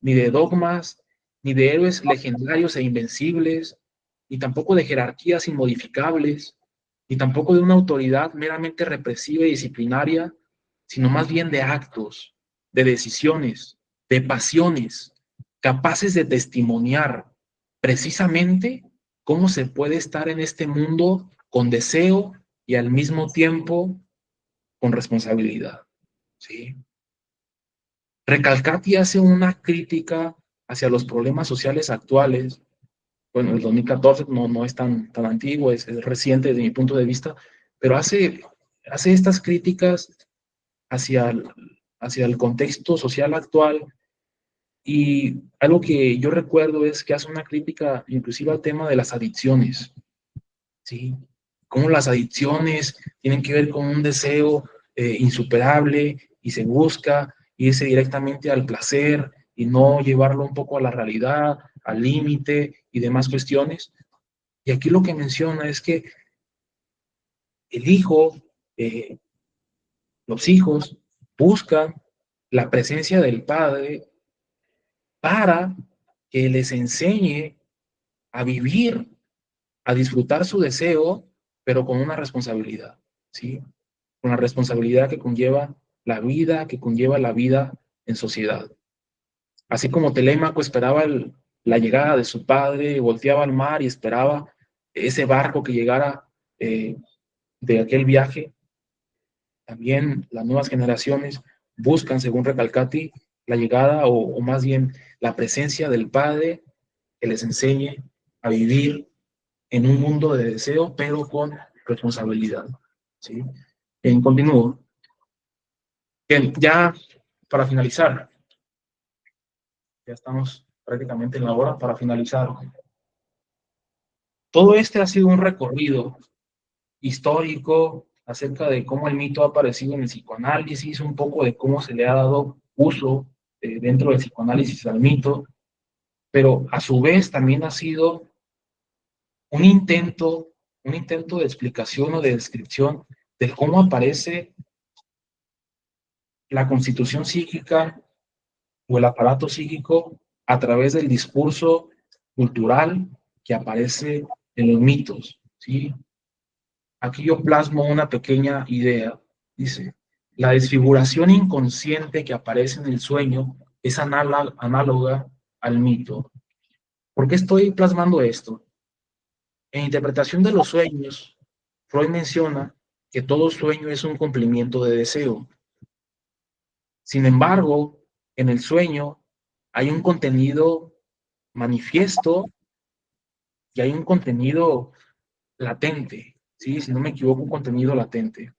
ni de dogmas, ni de héroes legendarios e invencibles, ni tampoco de jerarquías inmodificables, ni tampoco de una autoridad meramente represiva y disciplinaria, sino más bien de actos, de decisiones, de pasiones, capaces de testimoniar precisamente cómo se puede estar en este mundo con deseo y al mismo tiempo con responsabilidad, ¿sí? Recalcati hace una crítica hacia los problemas sociales actuales. Bueno, el 2014 no es tan antiguo, es reciente desde mi punto de vista, pero hace estas críticas hacia hacia el contexto social actual, y algo que yo recuerdo es que hace una crítica inclusive al tema de las adicciones, ¿sí? cómo las adicciones tienen que ver con un deseo insuperable y se busca irse directamente al placer y no llevarlo un poco a la realidad, al límite y demás cuestiones. Y aquí lo que menciona es que el hijo, eh, los hijos buscan la presencia del padre para que les enseñe a vivir, a disfrutar su deseo, pero con una responsabilidad, ¿sí? Con la responsabilidad que conlleva la vida en sociedad. Así como Telémaco esperaba la llegada de su padre, volteaba al mar y esperaba ese barco que llegara de aquel viaje, también las nuevas generaciones buscan, según Recalcati, la llegada o más bien la presencia del Padre que les enseñe a vivir en un mundo de deseo, pero con responsabilidad. ¿Sí? Continúo. Bien, ya para finalizar, ya estamos prácticamente en la hora para finalizar. Todo este ha sido un recorrido histórico acerca de cómo el mito ha aparecido en el psicoanálisis, un poco de cómo se le ha dado uso dentro del psicoanálisis al mito, pero a su vez también ha sido un intento, un intento de explicación o de descripción de cómo aparece la constitución psíquica o el aparato psíquico a través del discurso cultural que aparece en los mitos, ¿sí? Aquí yo plasmo una pequeña idea. Dice, la desfiguración inconsciente que aparece en el sueño es análoga al mito. ¿Por qué estoy plasmando esto? En interpretación de los sueños, Freud menciona que todo sueño es un cumplimiento de deseo. Sin embargo, en el sueño hay un contenido manifiesto y hay un contenido latente, ¿sí? Si no me equivoco, un contenido latente.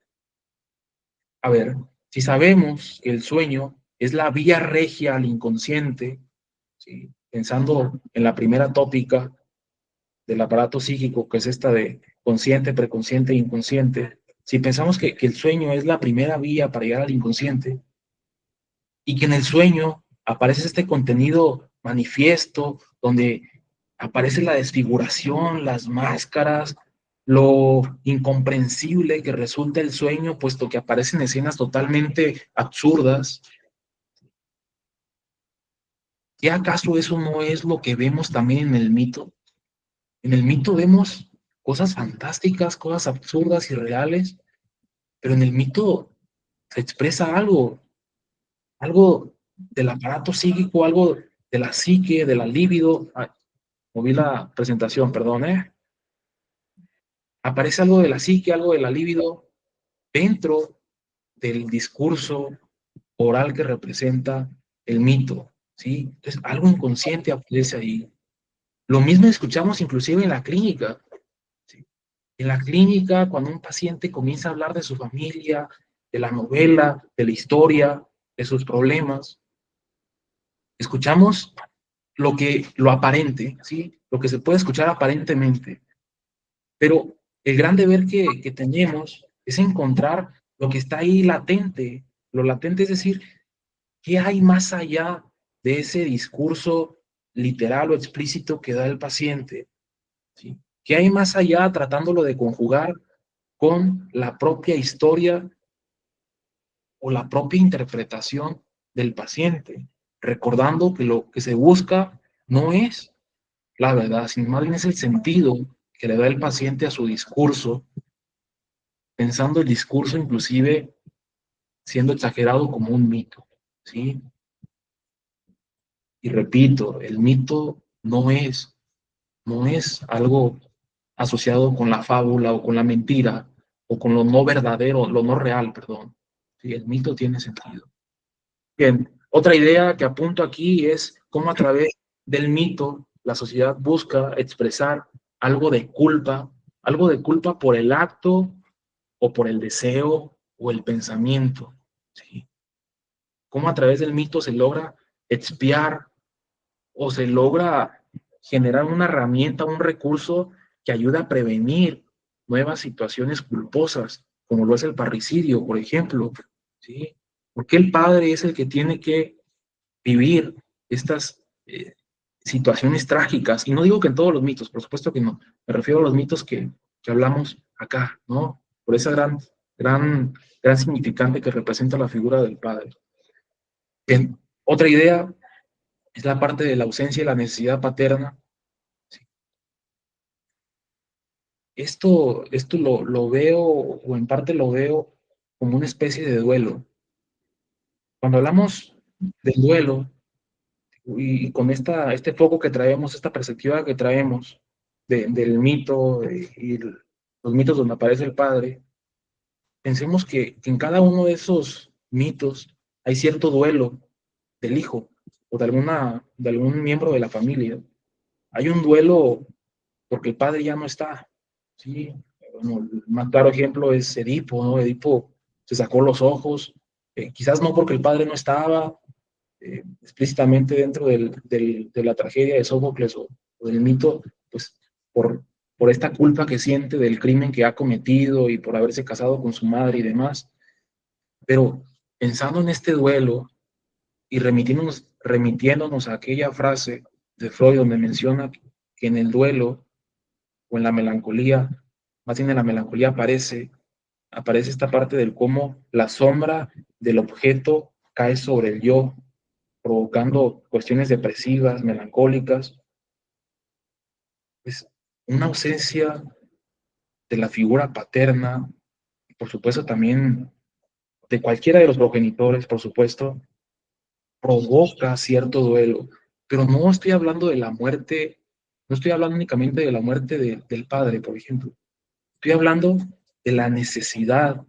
A ver, si sabemos que el sueño es la vía regia al inconsciente, ¿sí? Pensando en la primera tópica del aparato psíquico, que es esta de consciente, preconsciente e inconsciente, si pensamos que el sueño es la primera vía para llegar al inconsciente y que en el sueño aparece este contenido manifiesto donde aparece la desfiguración, las máscaras, lo incomprensible que resulta el sueño, puesto que aparecen escenas totalmente absurdas. ¿Qué acaso eso no es lo que vemos también en el mito? En el mito vemos cosas fantásticas, cosas absurdas y reales, pero en el mito se expresa algo del aparato psíquico, algo de la psique, de la libido. Ay, moví la presentación, perdón, Aparece algo de la psique, algo de la libido dentro del discurso oral que representa el mito, ¿sí? Entonces, algo inconsciente aparece ahí. Lo mismo escuchamos inclusive en la clínica, ¿sí? En la clínica, cuando un paciente comienza a hablar de su familia, de la novela, de la historia, de sus problemas, escuchamos lo aparente, ¿sí? Lo que se puede escuchar aparentemente, pero el gran deber que tenemos es encontrar lo que está ahí latente, lo latente es decir, ¿qué hay más allá de ese discurso literal o explícito que da el paciente? ¿Sí? ¿Qué hay más allá tratándolo de conjugar con la propia historia o la propia interpretación del paciente? Recordando que lo que se busca no es la verdad, sino más bien es el sentido que le da el paciente a su discurso, pensando el discurso inclusive siendo exagerado como un mito, ¿sí? Y repito, el mito no es algo asociado con la fábula o con la mentira o con lo no verdadero, lo no real, perdón. Sí, el mito tiene sentido. Bien, otra idea que apunto aquí es cómo a través del mito la sociedad busca expresar algo de culpa por el acto o por el deseo o el pensamiento. ¿Sí? Cómo a través del mito se logra expiar o se logra generar una herramienta, un recurso que ayuda a prevenir nuevas situaciones culposas, como lo es el parricidio, por ejemplo, ¿sí? Porque el padre es el que tiene que vivir estas situaciones trágicas. Y no digo que en todos los mitos, por supuesto que no. Me refiero a los mitos que hablamos acá, ¿no? Por esa gran significante que representa la figura del padre. Otra idea es la parte de la ausencia y la necesidad paterna. Esto lo veo, o en parte lo veo, como una especie de duelo. Cuando hablamos del duelo, y con este foco que traemos, esta perspectiva que traemos del mito y los mitos donde aparece el padre, pensemos que en cada uno de esos mitos hay cierto duelo del hijo o de algún miembro de la familia. Hay un duelo porque el padre ya no está, ¿sí? Bueno, el más claro ejemplo es Edipo, ¿no? Edipo se sacó los ojos, quizás no porque el padre no estaba explícitamente dentro de la tragedia de Sófocles o del mito, pues por, por esta culpa que siente del crimen que ha cometido y por haberse casado con su madre y demás. Pero pensando en este duelo y remitiéndonos a aquella frase de Freud donde menciona que en el duelo o en la melancolía, más bien en la melancolía aparece esta parte del cómo la sombra del objeto cae sobre el yo, provocando cuestiones depresivas, melancólicas, es una ausencia de la figura paterna, y por supuesto también de cualquiera de los progenitores, por supuesto, provoca cierto duelo. Pero no estoy hablando de la muerte, no estoy hablando únicamente de la muerte del padre, por ejemplo. Estoy hablando de la necesidad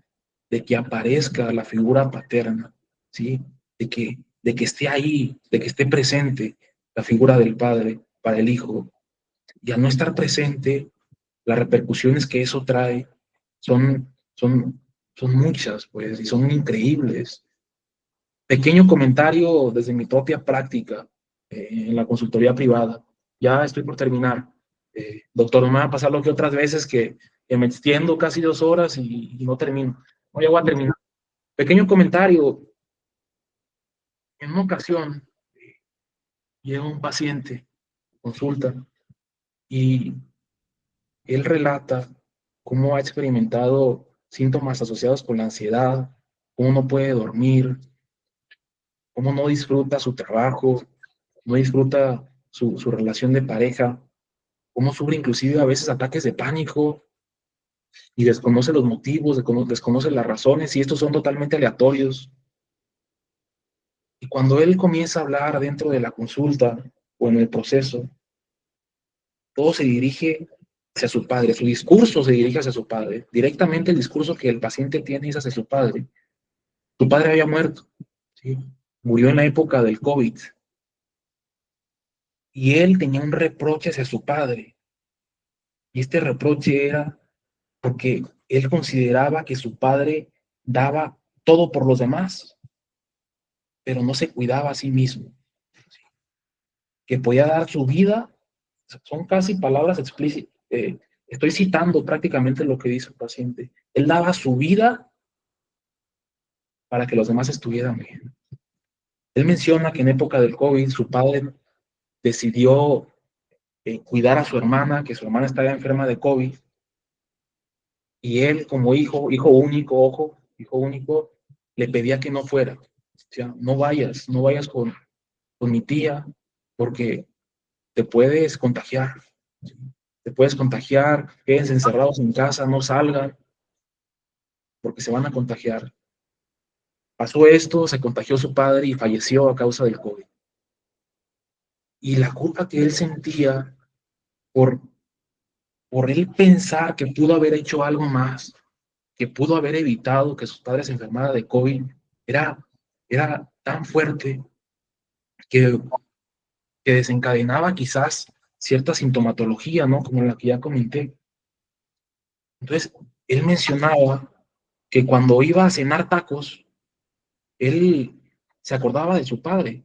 de que aparezca la figura paterna, ¿sí? De que esté ahí, de que esté presente la figura del padre para el hijo. Y al no estar presente, las repercusiones que eso trae son muchas, pues, y son increíbles. Pequeño comentario desde mi propia práctica en la consultoría privada. Ya estoy por terminar. Doctor, no me va a pasar lo que otras veces que me extiendo casi 2 horas y no termino. No, ya voy a terminar. Pequeño comentario. En una ocasión llega un paciente, consulta, y él relata cómo ha experimentado síntomas asociados con la ansiedad, cómo no puede dormir, cómo no disfruta su trabajo, no disfruta su relación de pareja, cómo sufre inclusive a veces ataques de pánico y desconoce los motivos, desconoce las razones y estos son totalmente aleatorios. Y cuando él comienza a hablar dentro de la consulta o en el proceso, todo se dirige hacia su padre, su discurso se dirige hacia su padre. Directamente el discurso que el paciente tiene es hacia su padre. Su padre había muerto, ¿sí? Murió en la época del COVID. Y él tenía un reproche hacia su padre. Y este reproche era porque él consideraba que su padre daba todo por los demás, pero no se cuidaba a sí mismo, que podía dar su vida, son casi palabras explícitas, estoy citando prácticamente lo que dice el paciente, él daba su vida para que los demás estuvieran bien. Él menciona que en época del COVID su padre decidió cuidar a su hermana, que su hermana estaba enferma de COVID, y él como hijo único, ojo, hijo único, le pedía que no fuera. O sea, no vayas con mi tía, porque te puedes contagiar. ¿Sí? Te puedes contagiar, quédense encerrados en casa, no salgan, porque se van a contagiar. Pasó esto, se contagió su padre y falleció a causa del COVID. Y la culpa que él sentía por, por él pensar que pudo haber hecho algo más, que pudo haber evitado que sus padres se enfermaran de COVID, era tan fuerte que, que desencadenaba quizás cierta sintomatología, ¿no? Como la que ya comenté. Entonces, él mencionaba que cuando iba a cenar tacos, él se acordaba de su padre,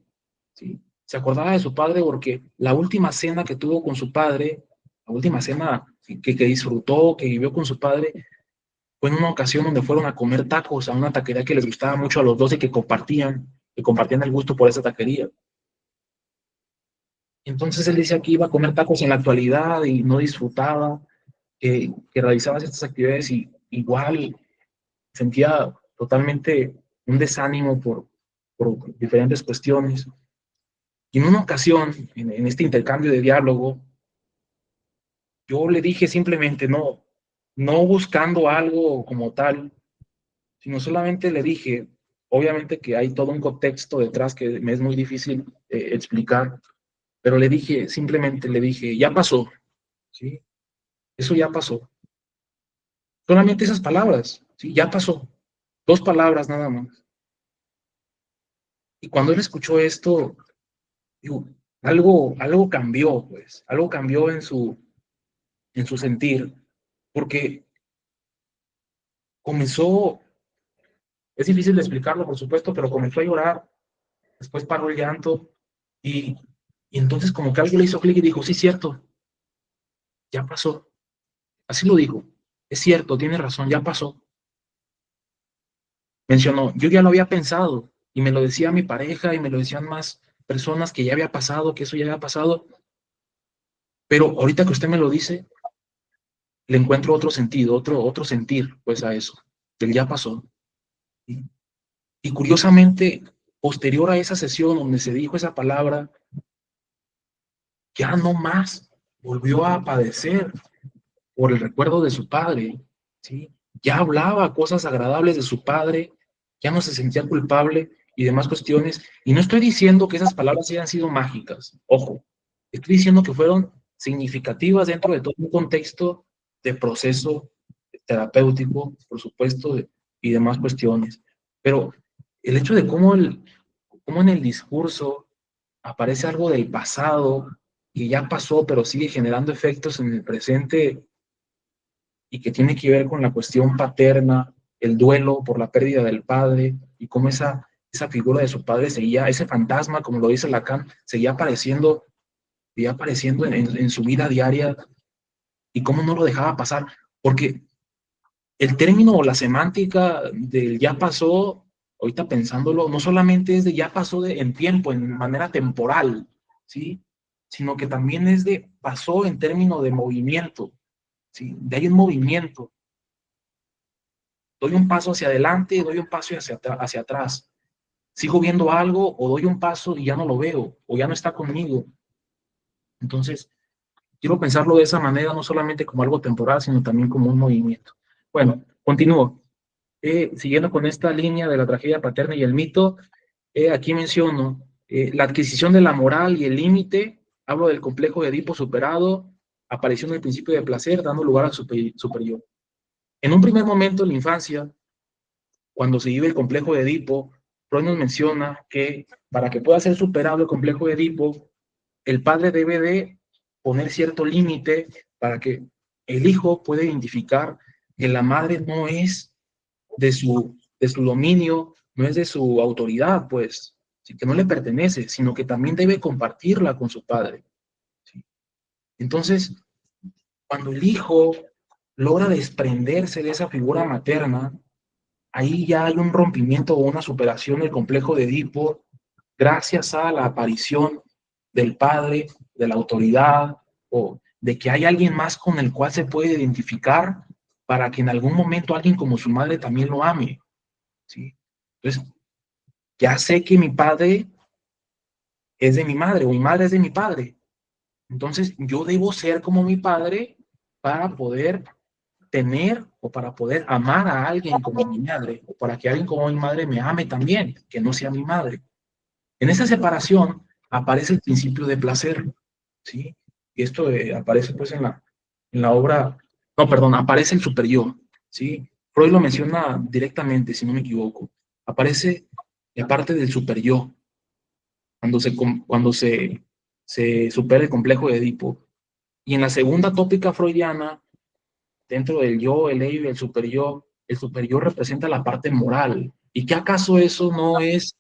¿sí? Se acordaba de su padre porque la última cena que tuvo con su padre, la última cena que disfrutó, que vivió con su padre, fue en una ocasión donde fueron a comer tacos a una taquería que les gustaba mucho a los dos y que compartían el gusto por esa taquería. Entonces él decía que iba a comer tacos en la actualidad y no disfrutaba, que realizaba estas actividades y igual sentía totalmente un desánimo por diferentes cuestiones. Y en una ocasión, en este intercambio de diálogo, yo le dije simplemente, no buscando algo como tal, sino solamente le dije, obviamente que hay todo un contexto detrás que me es muy difícil explicar, pero le dije, simplemente le dije, ya pasó, ¿sí? Eso ya pasó. Solamente esas palabras, ¿sí? Ya pasó. 2 palabras nada más. Y cuando él escuchó esto, digo, algo cambió, pues, algo cambió en su sentir, porque comenzó, es difícil de explicarlo, por supuesto, pero comenzó a llorar, después paró el llanto, y, y entonces como que algo le hizo clic y dijo, sí, cierto, ya pasó. Así lo dijo, es cierto, tiene razón, ya pasó. Mencionó, yo ya lo había pensado, y me lo decía mi pareja, y me lo decían más personas que ya había pasado, que eso ya había pasado, pero ahorita que usted me lo dice, le encuentro otro sentido, otro sentir, pues a eso, que ya pasó. Y curiosamente, posterior a esa sesión donde se dijo esa palabra, ya no más volvió a padecer por el recuerdo de su padre, ¿sí? Ya hablaba cosas agradables de su padre, ya no se sentía culpable y demás cuestiones. Y no estoy diciendo que esas palabras hayan sido mágicas, ojo, estoy diciendo que fueron significativas dentro de todo un contexto de proceso terapéutico, por supuesto, y demás cuestiones. Pero el hecho de cómo en el discurso aparece algo del pasado que ya pasó, pero sigue generando efectos en el presente y que tiene que ver con la cuestión paterna, el duelo por la pérdida del padre y cómo esa figura de su padre seguía, ese fantasma, como lo dice Lacan, seguía apareciendo en su vida diaria y cómo no lo dejaba pasar. Porque el término o la semántica del ya pasó, ahorita pensándolo, no solamente es de ya pasó en tiempo, en manera temporal, ¿sí? Sino que también es de pasó en términos de movimiento, ¿sí? De ahí un movimiento. Doy un paso hacia adelante, doy un paso hacia atrás. Sigo viendo algo o doy un paso y ya no lo veo o ya no está conmigo. Entonces, quiero pensarlo de esa manera, no solamente como algo temporal, sino también como un movimiento. Bueno, continúo. Siguiendo con esta línea de la tragedia paterna y el mito, aquí menciono la adquisición de la moral y el límite, hablo del complejo de Edipo superado, aparición del principio de placer, dando lugar al superior. En un primer momento en la infancia, cuando se vive el complejo de Edipo, Freud nos menciona que para que pueda ser superado el complejo de Edipo, el padre debe de poner cierto límite para que el hijo pueda identificar que la madre no es de su dominio, no es de su autoridad, pues, ¿sí? Que no le pertenece, sino que también debe compartirla con su padre, ¿sí? Entonces, cuando el hijo logra desprenderse de esa figura materna, ahí ya hay un rompimiento o una superación del complejo de Edipo, gracias a la aparición del padre, de la autoridad, o de que hay alguien más con el cual se puede identificar para que en algún momento alguien como su madre también lo ame, ¿sí? Entonces, ya sé que mi padre es de mi madre o mi madre es de mi padre. Entonces, yo debo ser como mi padre para poder tener o para poder amar a alguien como mi madre o para que alguien como mi madre me ame también, que no sea mi madre. En esa separación aparece el principio de placer, ¿sí? Y esto aparece pues en la obra, no, perdón, aparece el superyo, ¿sí? Freud lo menciona directamente, si no me equivoco. Aparece la parte del superyo, se supera el complejo de Edipo. Y en la segunda tópica freudiana, dentro del yo, el ello y el superyo representa la parte moral. ¿Y qué acaso eso no es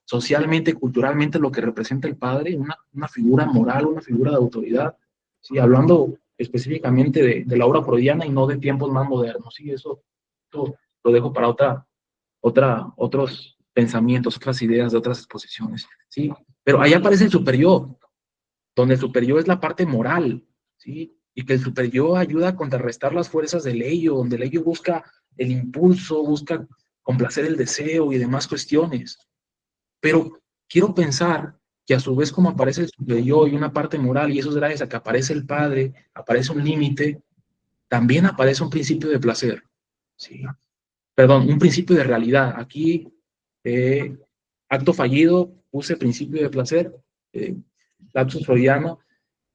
socialmente, culturalmente lo que representa el padre? Una figura moral, una figura de autoridad. Sí, hablando específicamente de la obra freudiana y no de tiempos más modernos, ¿sí? Eso lo dejo para otros pensamientos, otras ideas de otras exposiciones, ¿sí? Pero ahí aparece el super-yo, donde el super-yo es la parte moral, ¿sí? Y que el super-yo ayuda a contrarrestar las fuerzas del ello, donde el ello busca el impulso, busca complacer el deseo y demás cuestiones. Pero quiero pensar que a su vez como aparece el super-yo y una parte moral, y eso es gracias a que aparece el Padre, aparece un límite, también aparece un principio de placer, ¿sí? Perdón, un principio de realidad. Aquí, acto fallido, puse principio de placer, lapsus freudiano,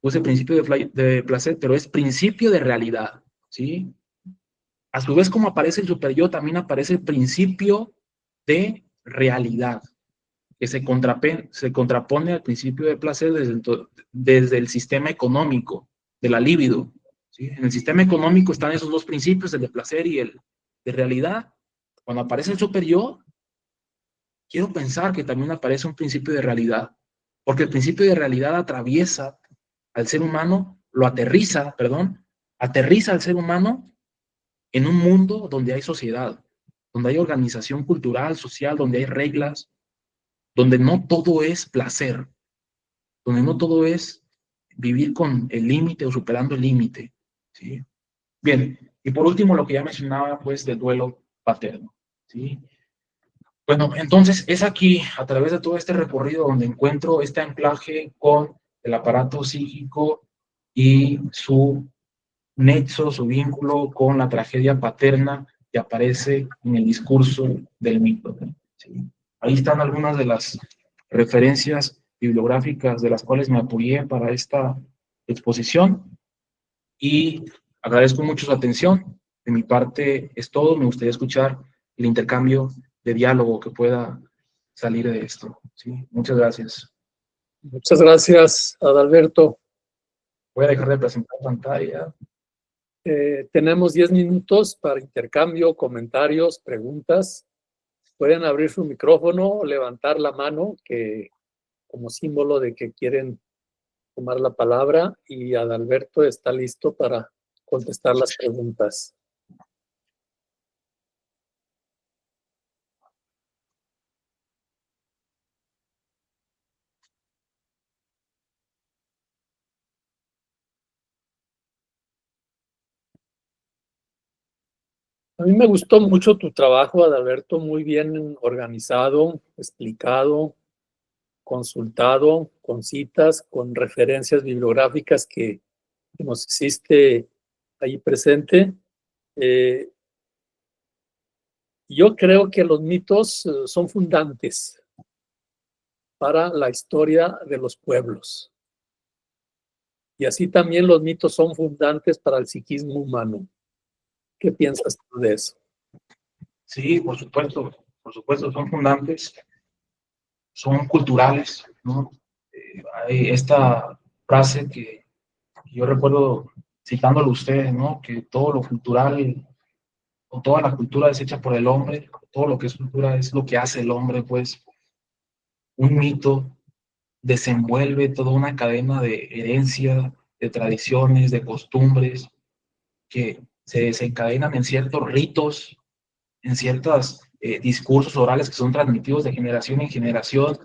puse principio de placer, pero es principio de realidad, ¿sí? A su vez, como aparece el superyo, también aparece el principio de realidad, que se contrapone al principio de placer desde el sistema económico, de la libido, ¿sí? En el sistema económico están esos dos principios, el de placer y el de realidad. Cuando aparece el superyo, quiero pensar que también aparece un principio de realidad, porque el principio de realidad atraviesa al ser humano, aterriza al ser humano en un mundo donde hay sociedad, donde hay organización cultural, social, donde hay reglas, donde no todo es placer, donde no todo es vivir con el límite o superando el límite, ¿sí? Bien, y por último lo que ya mencionaba, pues, del duelo paterno, ¿sí? Bueno, entonces es aquí, a través de todo este recorrido, donde encuentro este anclaje con el aparato psíquico y su nexo, su vínculo con la tragedia paterna que aparece en el discurso del mito, ¿sí? Ahí están algunas de las referencias bibliográficas de las cuales me apoyé para esta exposición y agradezco mucho su atención. De mi parte es todo. Me gustaría escuchar el intercambio de diálogo que pueda salir de esto, ¿sí? Muchas gracias.
Muchas gracias, Adalberto.
Voy a dejar de presentar pantalla.
Tenemos 10 minutos para intercambio, comentarios, preguntas. Pueden abrir su micrófono o levantar la mano que, como símbolo de que quieren tomar la palabra, y Adalberto está listo para contestar las preguntas. A mí me gustó mucho tu trabajo, Adalberto, muy bien organizado, explicado, consultado, con citas, con referencias bibliográficas que nos hiciste ahí presente. Yo creo que los mitos son fundantes para la historia de los pueblos. Y así también los mitos son fundantes para el psiquismo humano. ¿Qué piensas tú de eso?
Sí, por supuesto, son fundantes, son culturales, ¿no? Hay esta frase que yo recuerdo citándolo a ustedes, ¿no? Que todo lo cultural, o toda la cultura es hecha por el hombre, todo lo que es cultura es lo que hace el hombre, pues un mito desenvuelve toda una cadena de herencia, de tradiciones, de costumbres, que se desencadenan en ciertos ritos, en ciertos discursos orales que son transmitidos de generación en generación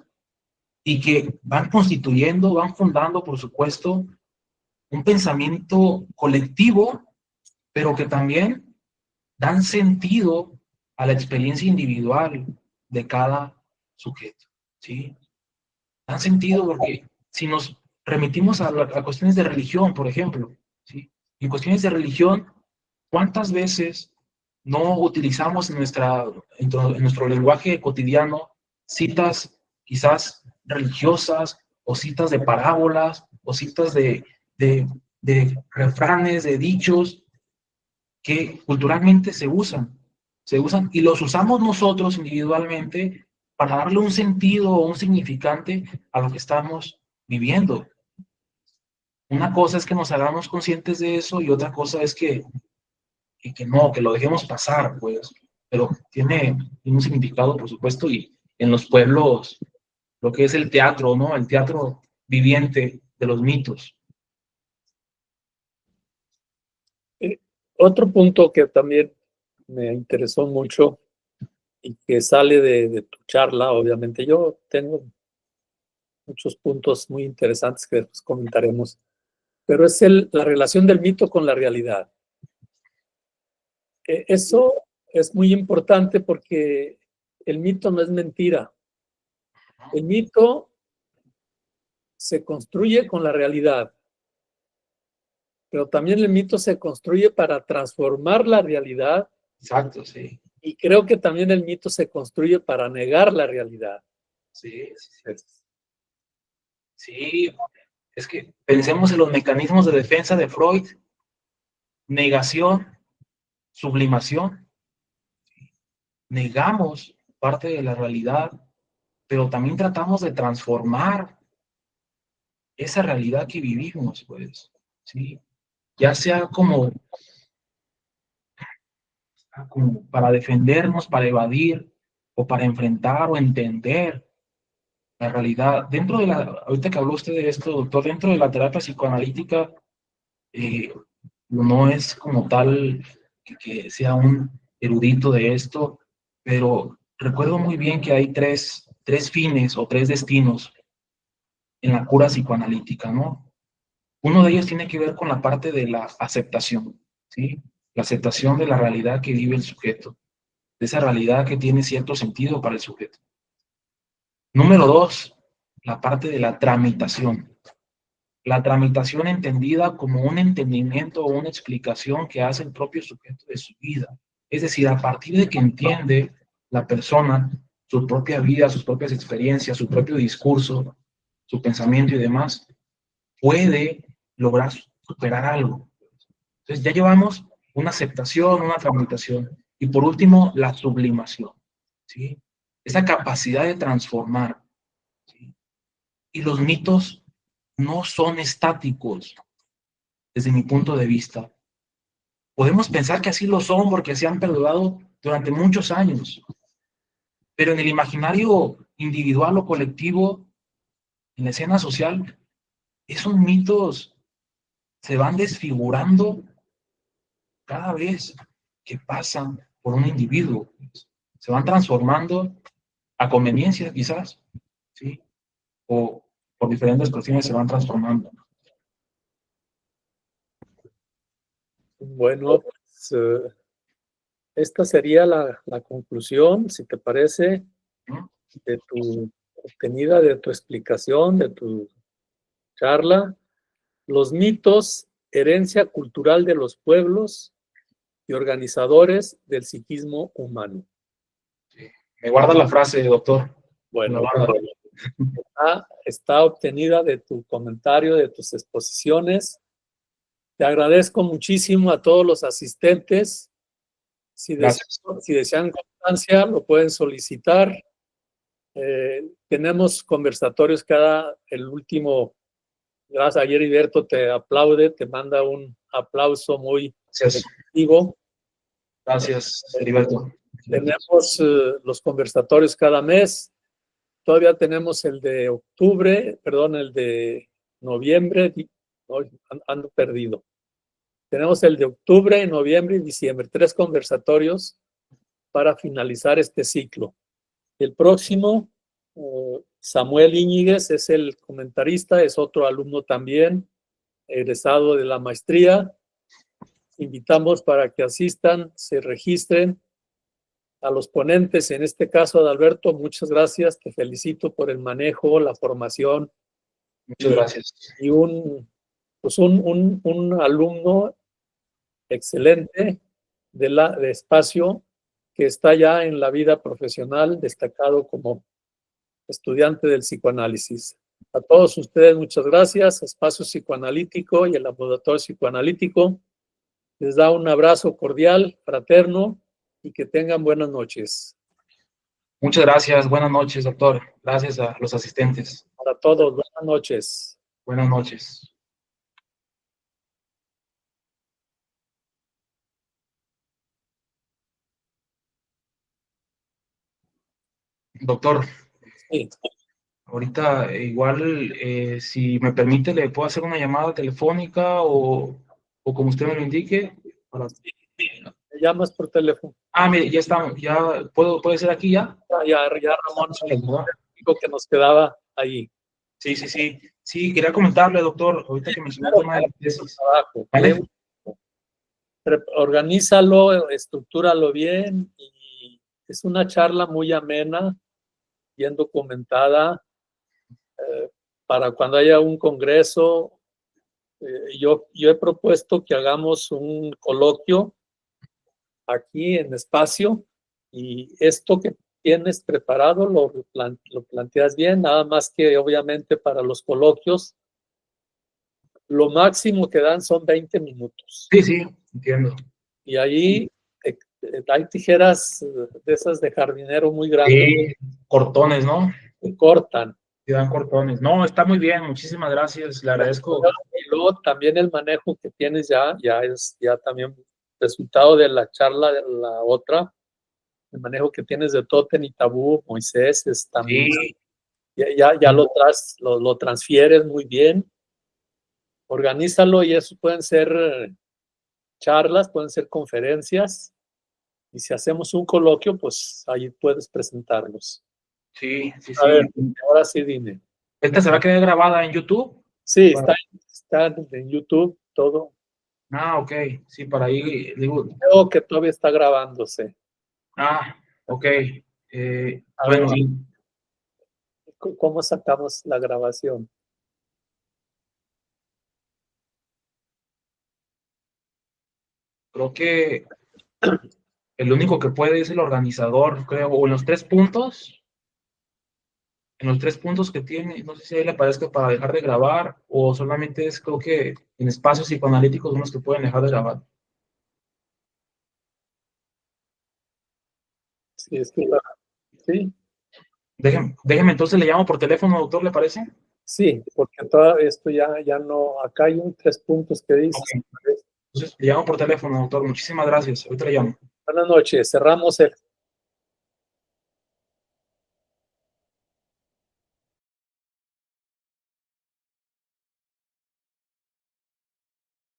y que van constituyendo, van fundando, por supuesto, un pensamiento colectivo, pero que también dan sentido a la experiencia individual de cada sujeto, ¿sí? Dan sentido porque si nos remitimos a cuestiones de religión, por ejemplo, ¿sí? En cuestiones de religión, ¿cuántas veces no utilizamos en nuestro lenguaje cotidiano citas quizás religiosas o citas de parábolas o citas de refranes, de dichos que culturalmente se usan y los usamos nosotros individualmente para darle un sentido o un significante a lo que estamos viviendo? Una cosa es que nos hagamos conscientes de eso y otra cosa es que no, que lo dejemos pasar, pues, pero tiene un significado, por supuesto, y en los pueblos, lo que es el teatro, ¿no? El teatro viviente de los mitos.
Otro punto que también me interesó mucho y que sale de tu charla, obviamente yo tengo muchos puntos muy interesantes que después comentaremos, pero es la relación del mito con la realidad. Eso es muy importante porque el mito no es mentira. El mito se construye con la realidad, pero también el mito se construye para transformar la realidad.
Exacto, sí.
Y creo que también el mito se construye para negar la realidad.
Sí, sí, sí. Es que pensemos en los mecanismos de defensa de Freud: negación, sublimación. Negamos parte de la realidad, pero también tratamos de transformar esa realidad que vivimos, pues, ¿sí? Ya sea como para defendernos, para evadir, o para enfrentar o entender la realidad. Dentro de ahorita que habló usted de esto, doctor, dentro de la terapia psicoanalítica, eh, no es como tal que sea un erudito de esto, pero recuerdo muy bien que hay tres fines o tres destinos en la cura psicoanalítica, ¿no? Uno de ellos tiene que ver con la parte de la aceptación, ¿sí? La aceptación de la realidad que vive el sujeto, de esa realidad que tiene cierto sentido para el sujeto. Número dos, la parte de la tramitación. La tramitación entendida como un entendimiento o una explicación que hace el propio sujeto de su vida. Es decir, a partir de que entiende la persona su propia vida, sus propias experiencias, su propio discurso, su pensamiento y demás, puede lograr superar algo. Entonces ya llevamos una aceptación, una tramitación. Y por último, la sublimación, ¿sí? Esa capacidad de transformar, ¿sí? Y los mitos no son estáticos, desde mi punto de vista. Podemos pensar que así lo son porque se han perdurado durante muchos años, pero en el imaginario individual o colectivo, en la escena social, esos mitos se van desfigurando cada vez que pasan por un individuo. Se van transformando a conveniencia, quizás, ¿sí? O por diferentes cuestiones se van transformando.
Bueno, pues, esta sería la conclusión, si te parece,
¿No?
de tu obtenida, de tu explicación, de tu charla. Los mitos, herencia cultural de los pueblos y organizadores del psiquismo humano.
Sí. Me guarda la frase, doctor. Me
Bueno,
guarda.
está obtenida de tu comentario, de tus exposiciones. Te agradezco muchísimo a todos los asistentes. Si
Gracias.
desean constancia, lo pueden solicitar. Tenemos conversatorios el último. Gracias, ayer Heriberto te aplaude, te manda un aplauso muy
Gracias.
efectivo.
Gracias, Heriberto.
Tenemos los conversatorios cada mes. Todavía tenemos el de octubre, perdón, el de noviembre. Ando perdido. Tenemos el de octubre, noviembre y diciembre. 3 conversatorios para finalizar este ciclo. El próximo, Samuel Íñiguez es el comentarista, es otro alumno también, egresado de la maestría. Invitamos para que asistan, se registren. A los ponentes, en este caso Adalberto, muchas gracias, te felicito por el manejo, la formación.
Muchas gracias.
Y un alumno excelente de espacio que está ya en la vida profesional, destacado como estudiante del psicoanálisis. A todos ustedes, muchas gracias. Espacio Psicoanalítico y el Laboratorio Psicoanalítico les da un abrazo cordial, fraterno, y que tengan buenas noches.
Muchas gracias. Buenas noches, doctor. Gracias a los asistentes.
Para todos, buenas noches.
Buenas noches. Doctor,
Sí.
ahorita igual, si me permite, le puedo hacer una llamada telefónica o como usted me lo indique, Para...
Me llamas por teléfono.
Ah, mire, ya estamos, ya puede ser aquí ya.
Ya Ramón dijo que nos quedaba ahí.
Sí. Sí, quería comentarle, doctor, ahorita que mencionó el tema de la tesis.
¿Vale? Organízalo, estructúralo bien y es una charla muy amena, bien documentada. Para cuando haya un congreso, yo he propuesto que hagamos un coloquio aquí en espacio y esto que tienes preparado lo planteas bien, nada más que obviamente para los coloquios lo máximo que dan son 20 minutos.
Sí, entiendo.
Y ahí hay tijeras de esas de jardinero muy grandes.
Sí, cortones, ¿no?
Que cortan.
Y dan cortones. No, está muy bien, muchísimas gracias, le agradezco.
Y luego también el manejo que tienes ya es también resultado de la charla de la otra, el manejo que tienes de Totem y Tabú, Moisés, es también,
Sí.
ya lo transfieres muy bien, organízalo y eso pueden ser charlas, pueden ser conferencias, y si hacemos un coloquio, pues ahí puedes presentarlos.
Sí.
A ver, ahora sí dime.
¿Esta se va a quedar grabada en YouTube?
Sí, está en YouTube todo.
Ah, ok, sí, para ahí, digo.
Creo que todavía está grabándose.
Ah, ok.
Bueno, ¿cómo sacamos la grabación?
Creo que el único que puede es el organizador, creo, o en los 3 puntos. En los 3 puntos que tiene, no sé si ahí le aparezca para dejar de grabar, o solamente es, creo que en espacios psicoanalíticos son los que pueden dejar de grabar.
Sí, sí.
Déjeme, entonces le llamo por teléfono, doctor, ¿le parece?
Sí, porque todo esto ya no, acá hay 3 puntos que dice.
Okay. Entonces le llamo por teléfono, doctor, muchísimas gracias, ahorita le llamo.
Buenas noches, cerramos el